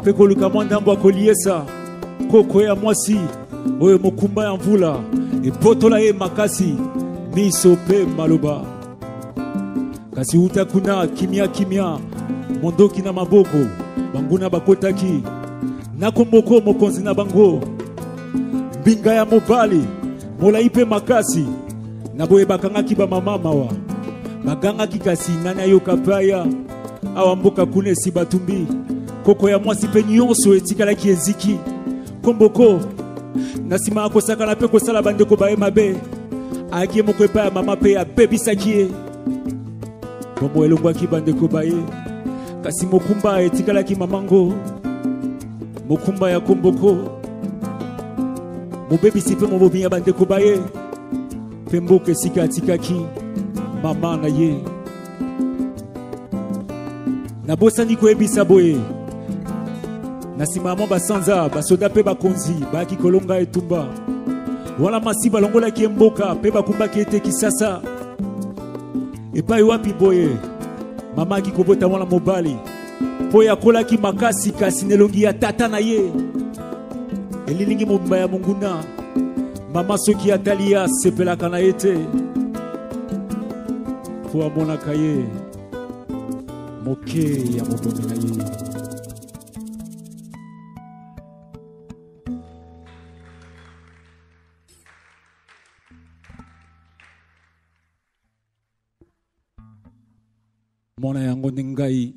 mpe koluka mwa ndambo akoliesa koko ya mwasi oyo mokumba ya mvula ebotola ye makasi miso mpe maloba kasi uta kuna kimia kimia mondoki na maboko banguna bakotaki nakomboko mokonzi na bango mbinga ya mobali molai mpe makasi na boye bakangaki bamama mawa bagangaki kasi nani ayoka paya awa mboka kuna esi batumbi koko ya mwasi mpe nyonso etikalaki eziki komboko na nsima akosakana mpe kosala bandeko baye mabe ayaki ye moko epai ya mama mpe abebisaki ye bombo elongwaki bandeko baye kasi mokumba etikalaki mamango mokumba ya komboko mobebisi mpe mobomi ya bandeko baye mpe mboka esika atikaki mama na ye nabosani koyebisa boye na nsima ya mwa basanza basoda mpe bakonzi bayaki kolonga etumba wana masi balongolaki ye mboka mpe bakumbaki ete kisasa epai wapi boye mama aki kobota mwana mobali po yakolaki makasi kasi nelongi ya tata na ye elilingi mobimba ya monguna mama soki atali ye asepelaka na ye te po amonaka ye moke ya mobomi na ye. Mona yango ni ngai.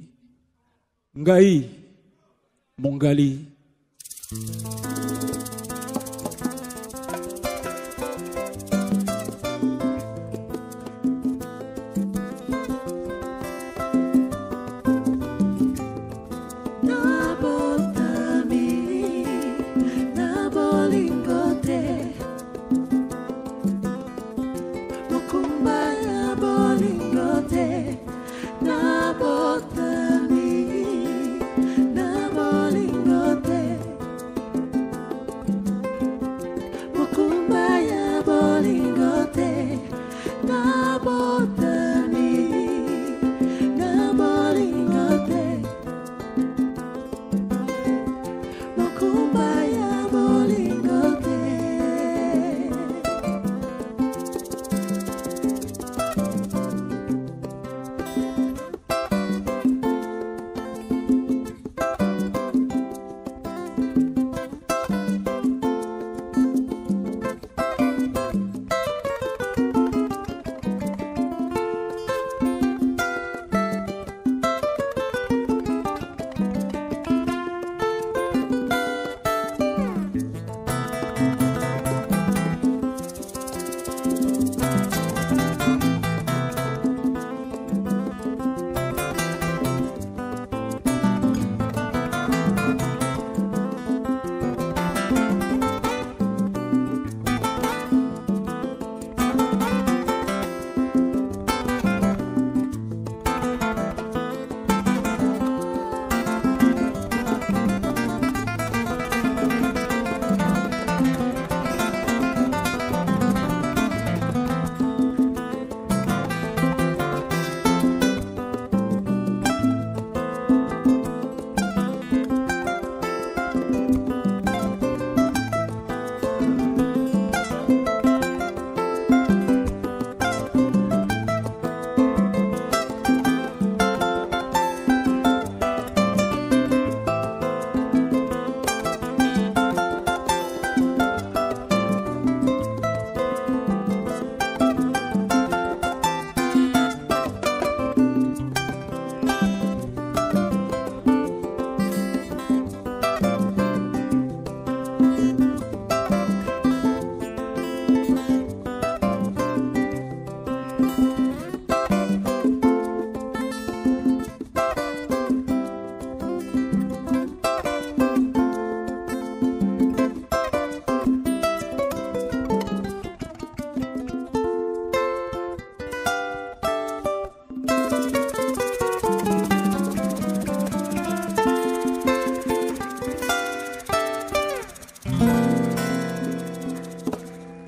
Ngai. Mongali.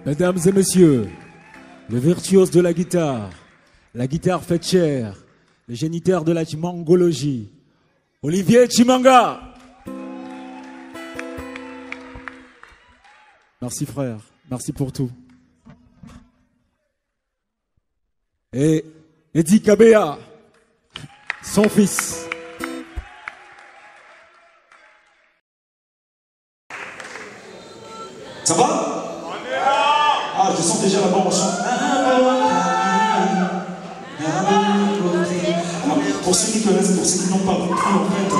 Mesdames et messieurs, le virtuose de la guitare fait chair, le géniteur de la chimangologie, Olivier Chimanga. Merci frère, merci pour tout. Et Eddie Kabea, son fils. Ça va? Ah, je sens déjà là-bas, on chante. Alors, pour ceux qui connaissent, pour ceux qui n'ont pas compris, en fait.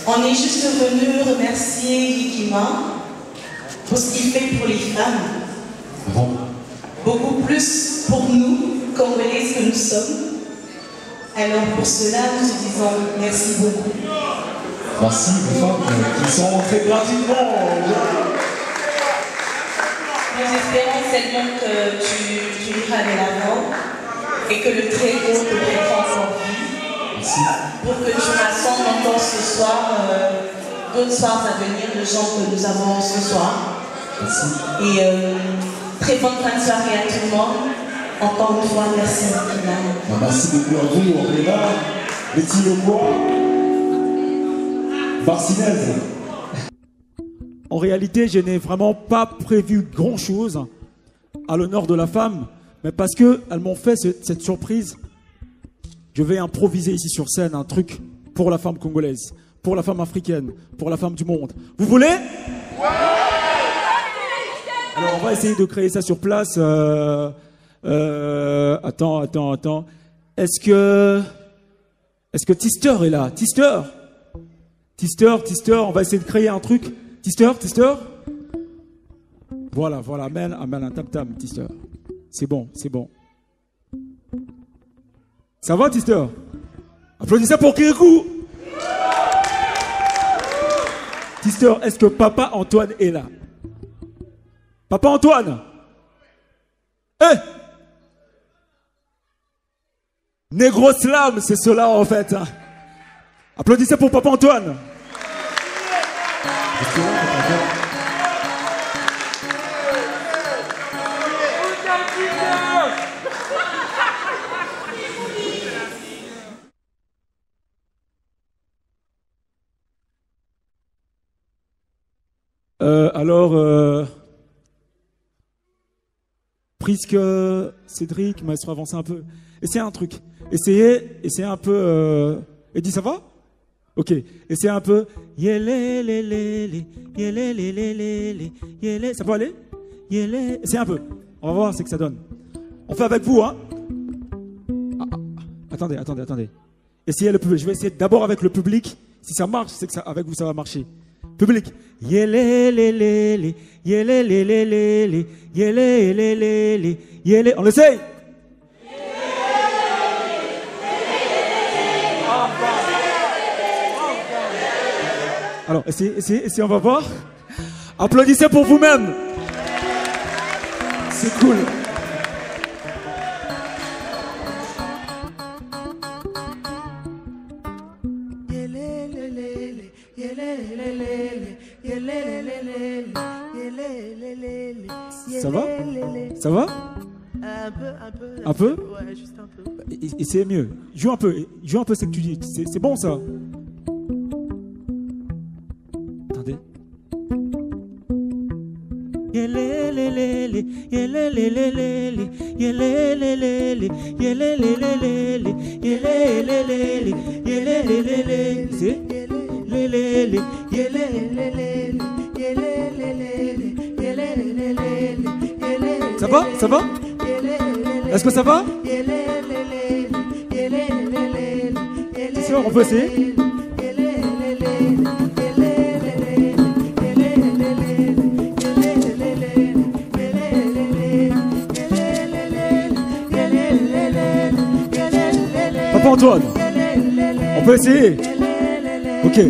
On est juste venu remercier Yikima pour ce qu'il fait pour les femmes. Beaucoup plus pour nous, Congolaises que nous sommes. Alors pour cela, nous te disons merci beaucoup. Merci les femmes qui sont très gratuitement. Nous espérons seulement que tu iras de l'avant et que le très haut te prendra en vie. Merci. Pour que tu rassembles encore ce soir d'autres soirs à venir, de gens que nous avons ce soir. Merci. Et très bonne fin de soirée à tout le monde. Encore une fois, merci. Merci beaucoup à vous, Réna, Betty Lecourt, Barcinez. En réalité, je n'ai vraiment pas prévu grand-chose à l'honneur de la femme, mais parce qu'elles m'ont fait cette surprise, je vais improviser ici sur scène un truc pour la femme congolaise, pour la femme africaine, pour la femme du monde. Vous voulez ? Alors, on va essayer de créer ça sur place. Attends. Est-ce que Tister est là? Tister, on va essayer de créer un truc. Tister. Voilà, amène un tam-tam, Tister. C'est bon. Ça va, Tister? Applaudissez pour Kirikou. Tister, est-ce que Papa Antoine est là? Papa Antoine? Négro Slam, c'est cela en fait. Applaudissez pour Papa Antoine. Puisque Cédric m'a avancé un peu, essayez un truc. Essayez un peu. Eddie, ça va? Ok. Essayez un peu. Ça peut aller? Essayez un peu. On va voir ce que ça donne. On fait avec vous, hein? Attendez. Essayez le public. Je vais essayer d'abord avec le public. Si ça marche, c'est que avec vous ça va marcher. Public. On essaye. Alors, essayez, on va voir. Applaudissez pour vous-même. C'est cool. Ça va? Un peu? Ouais, juste un peu. Et c'est mieux. Joue un peu ce que tu dis. C'est bon ça. Attendez. Ça va? Est-ce que ça va? C'est sûr, on peut essayer. Papa Antoine, on peut essayer. Ok.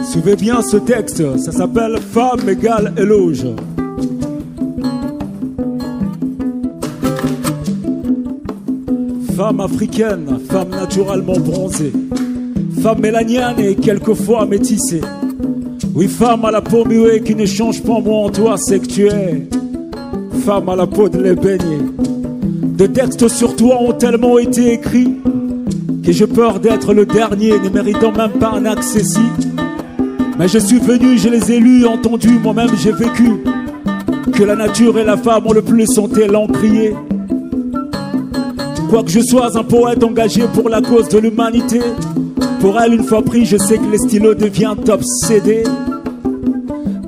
Suivez bien ce texte, ça s'appelle Femme égale éloge. Femme africaine, femme naturellement bronzée, femme mélanienne et quelquefois métissée. Oui, femme à la peau muée qui ne change pas moi en toi, c'est que tu es. Femme à la peau de l'ébénier. De textes sur toi ont tellement été écrits que j'ai peur d'être le dernier, ne méritant même pas un accès ici. Mais je suis venu, je les ai lus, entendus, moi-même j'ai vécu que la nature et la femme ont le plus chanté l'encrier. Quoique je sois un poète engagé pour la cause de l'humanité, pour elle une fois pris, je sais que les stylos deviennent obsédés.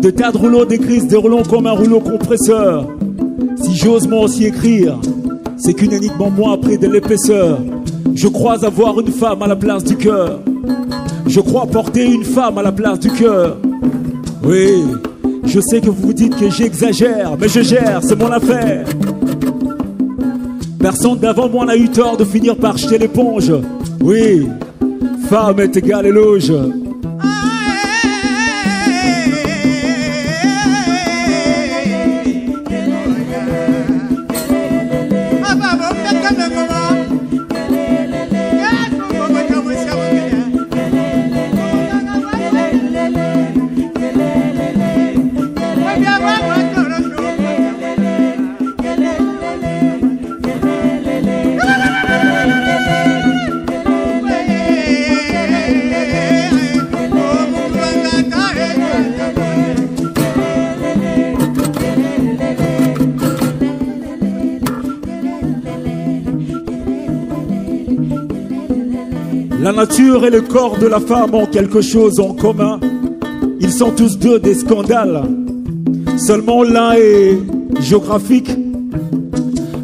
De tas de rouleaux d'écrits se déroulant comme un rouleau compresseur. Si j'ose moi aussi écrire, c'est qu'une énigme en moi a pris de l'épaisseur. Je crois avoir une femme à la place du cœur. Je crois porter une femme à la place du cœur. Oui, je sais que vous vous dites que j'exagère, mais je gère, c'est mon affaire. Personne d'avant moi n'a eu tort de finir par jeter l'éponge. Oui, Femme est égale éloge. La nature et le corps de la femme ont quelque chose en commun. Ils sont tous deux des scandales. Seulement l'un est géographique,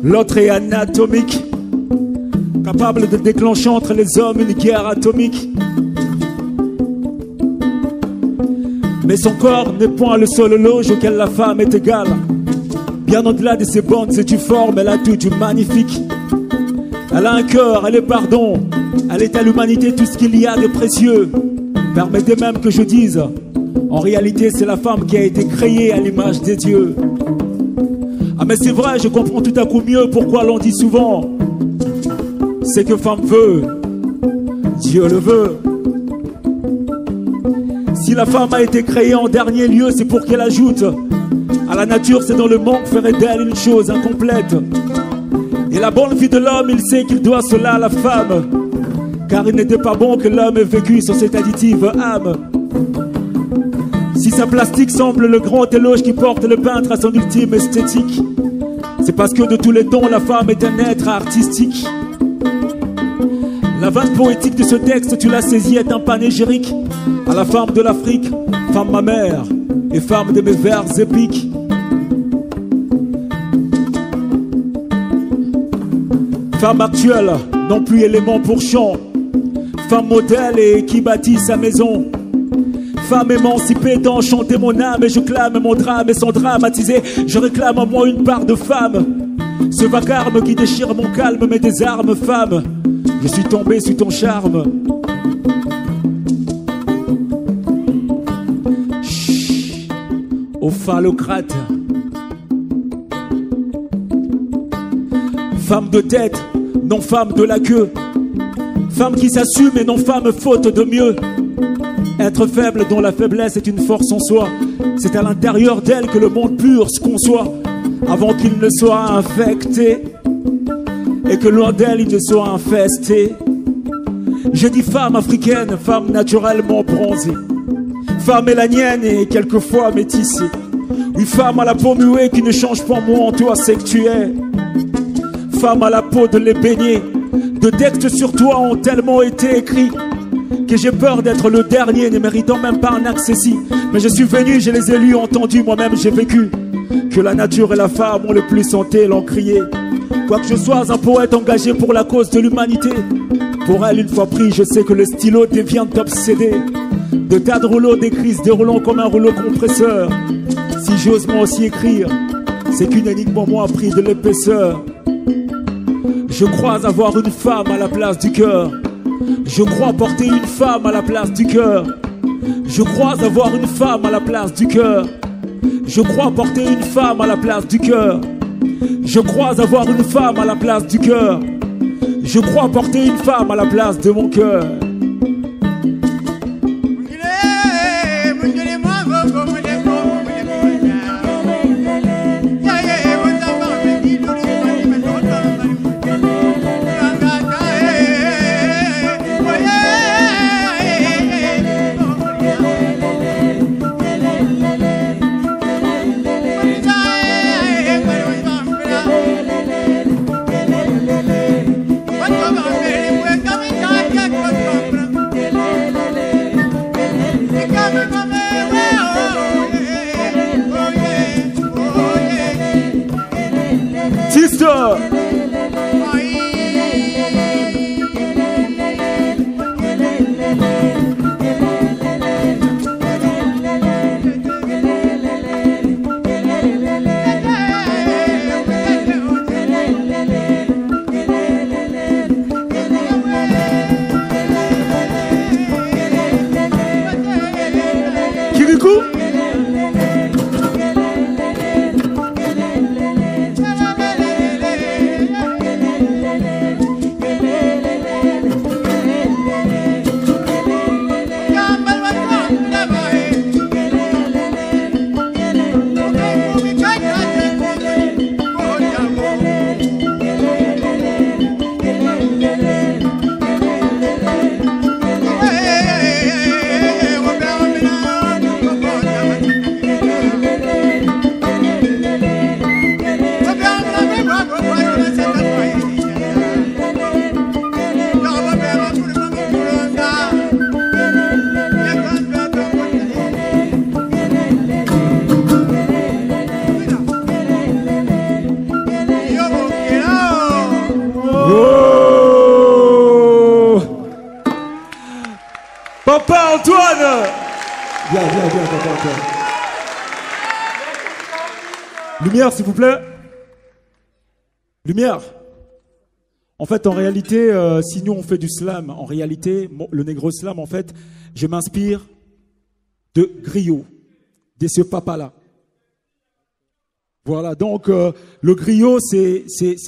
l'autre est anatomique, capable de déclencher entre les hommes une guerre atomique. Mais son corps n'est point le seul éloge auquel la femme est égale. Bien au-delà de ses bandes et du forme, elle a tout du magnifique. Elle a un cœur, elle est pardon. Elle est à l'humanité tout ce qu'il y a de précieux. Permettez même que je dise, en réalité c'est la femme qui a été créée à l'image des dieux. Ah mais c'est vrai, je comprends tout à coup mieux pourquoi l'on dit souvent, c'est que femme veut, Dieu le veut. Si la femme a été créée en dernier lieu, c'est pour qu'elle ajoute à la nature, c'est dans le manque ferait d'elle une chose incomplète. Et la bonne vie de l'homme, il sait qu'il doit cela à la femme, car il n'était pas bon que l'homme ait vécu sur cette additive âme. Si sa plastique semble le grand éloge qui porte le peintre à son ultime esthétique, c'est parce que de tous les temps, la femme est un être artistique. La veine poétique de ce texte, tu l'as saisi, est un panégyrique à la femme de l'Afrique, femme ma mère et femme de mes vers épiques. Femme actuelle, non plus élément pour chant. Femme modèle et qui bâtit sa maison. Femme émancipée d'enchanter mon âme. Et je clame mon drame et sans dramatiser, je réclame en moi une part de femme. Ce vacarme qui déchire mon calme met des armes, femme. Je suis tombé sous ton charme. Chut, au phallocrate. Femme de tête, non femme de la queue. Femme qui s'assume et non femme faute de mieux. Être faible dont la faiblesse est une force en soi. C'est à l'intérieur d'elle que le monde pur se conçoit, avant qu'il ne soit infecté et que loin d'elle il ne soit infesté. Je dis femme africaine, femme naturellement bronzée, femme mélanienne et quelquefois métissée. Oui, femme à la peau muée qui ne change pas moi en toi, c'est que tu es. Femme à la peau de l'ébénier, de textes sur toi ont tellement été écrits que j'ai peur d'être le dernier, ne méritant même pas un accès ici. Mais je suis venu, je les ai lus, entendus, moi-même j'ai vécu que la nature et la femme ont le plus chanté, l'ont crié. Quoique je sois un poète engagé pour la cause de l'humanité, pour elle une fois pris, je sais que le stylo devient obsédé. De tas de rouleaux d'écrits se déroulant comme un rouleau compresseur. Si j'ose moi aussi écrire, c'est qu'une énigme en moi a pris de l'épaisseur. Je crois avoir une femme à la place du cœur. Je crois porter une femme à la place du cœur. Je crois avoir une femme à la place du cœur. Je crois porter une femme à la place du cœur. Je crois avoir une femme à la place du cœur. Je crois porter une femme à la place de mon cœur. Kirikou. Papa Antoine! Viens, Papa Antoine. Lumière, s'il vous plaît. Lumière. En fait, en réalité, si nous on fait du slam, en réalité, le négro slam, en fait, je m'inspire de Griot, de ce papa-là. Voilà, donc le griot, c'est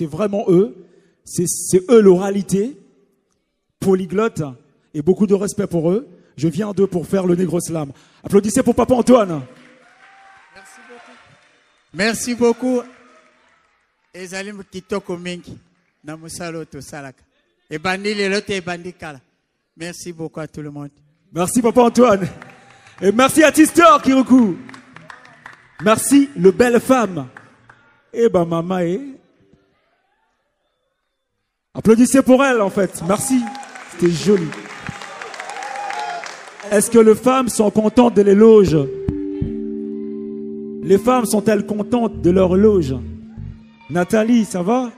vraiment eux. C'est eux l'oralité, polyglotte, et beaucoup de respect pour eux. Je viens d'eux pour faire le négro slam. Applaudissez pour Papa Antoine. Merci beaucoup. Merci beaucoup. Ezalim kitoko mingi na musalo to salaka. Et bandi lelote et bandi kala. Merci beaucoup à tout le monde. Merci Papa Antoine. Et merci à Tistor Kirikou. Merci le belle femme. Eh ben maman applaudissez pour elle en fait. Merci. C'était joli. Est-ce que les femmes sont contentes de l'éloge? Les femmes sont-elles contentes de leur éloge? Nathalie, ça va?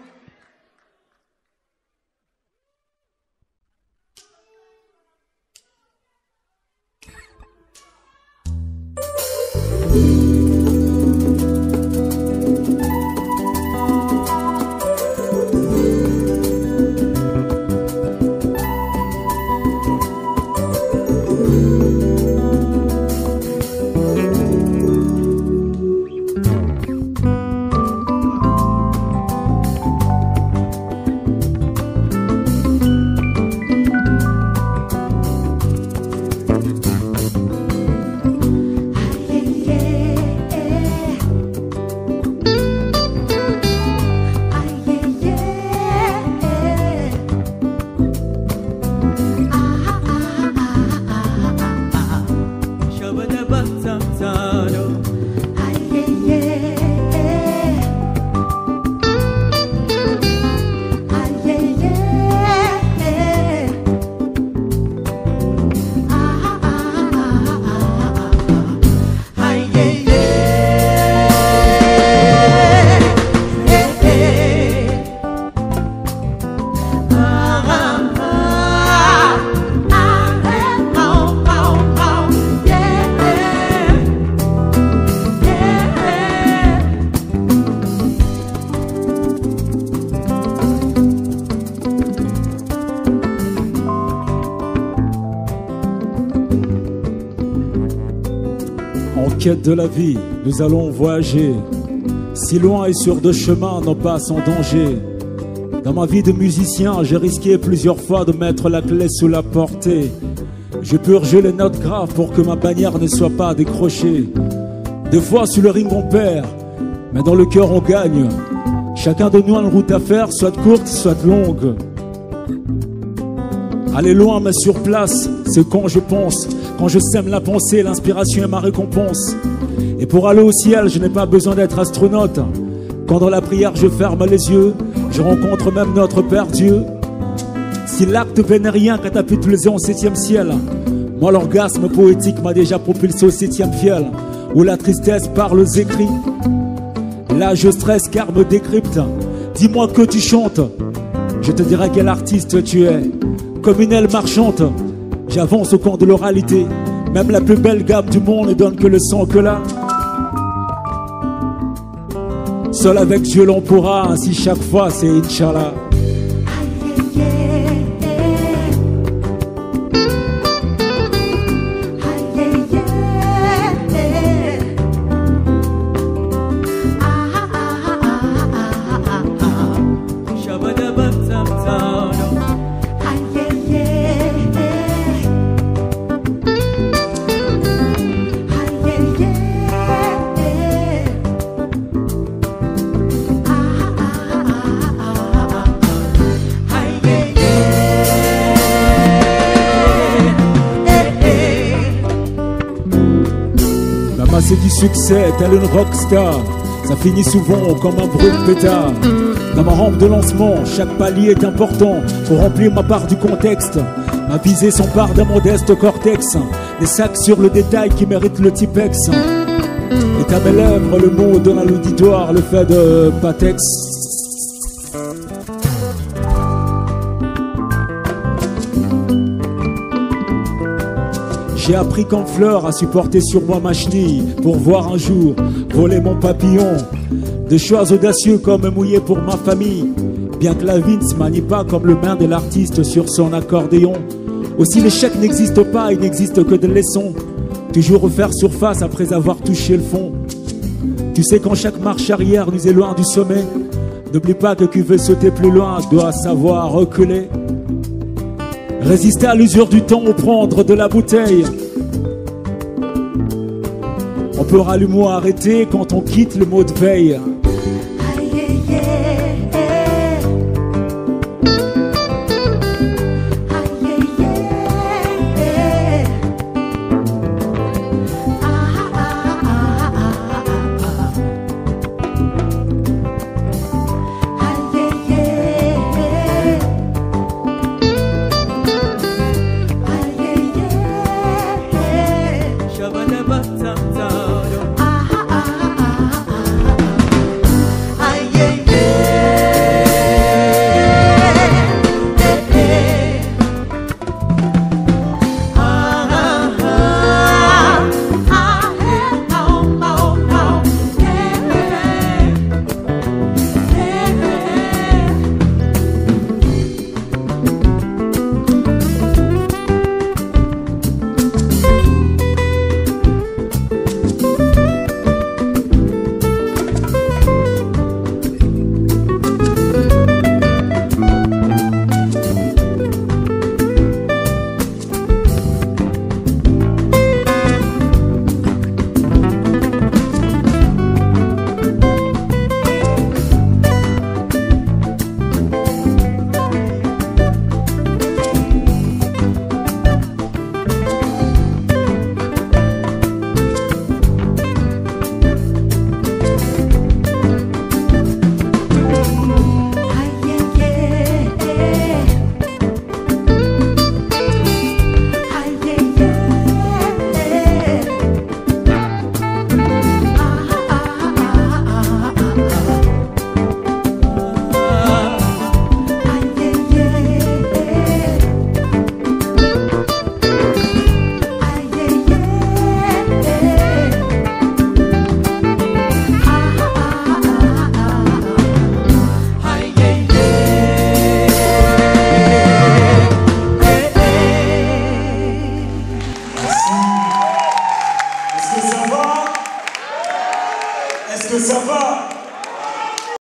Quête de la vie, nous allons voyager si loin et sur deux chemins, non pas sans danger. Dans ma vie de musicien, j'ai risqué plusieurs fois de mettre la clé sous la portée. Je purgeais les notes graves pour que ma bannière ne soit pas décrochée. Des fois sur le ring on perd, mais dans le cœur on gagne. Chacun de nous a une route à faire, soit courte, soit longue. Aller loin mais sur place, c'est quand je pense. Quand je sème la pensée, l'inspiration est ma récompense. Et pour aller au ciel, je n'ai pas besoin d'être astronaute. Quand dans la prière je ferme les yeux, je rencontre même notre Père Dieu. Si l'acte vénérien catapulté en 7e ciel, moi l'orgasme poétique m'a déjà propulsé au 7e ciel, où la tristesse parle aux écrits. Là je stresse car me décrypte. Dis-moi que tu chantes, je te dirai quel artiste tu es. Comme une aile marchante, j'avance au camp de l'oralité. Même la plus belle gamme du monde ne donne que le sang que là. Seul avec Dieu l'on pourra, ainsi chaque fois c'est Inch'Allah. Ramasser du succès, tel une rockstar, ça finit souvent comme un bruit de pétard. Dans ma rampe de lancement, chaque palier est important pour remplir ma part du contexte. Ma visée s'empare d'un modeste cortex, des sacs sur le détail qui méritent le Tipex. Et à mes lèvres, le mot donne à l'auditoire le fait de Patex. J'ai appris comme fleur à supporter sur moi ma chenille pour voir un jour voler mon papillon. De choix audacieux comme mouillé pour ma famille, bien que la vie ne se manie pas comme le main de l'artiste sur son accordéon. Aussi l'échec n'existe pas, il n'existe que des leçons. Toujours refaire surface après avoir touché le fond. Tu sais quand chaque marche arrière nous éloigne du sommet, n'oublie pas que qui veut sauter plus loin doit savoir reculer. Résister à l'usure du temps ou prendre de la bouteille. On peut rallumer ou arrêter quand on quitte le mot de veille.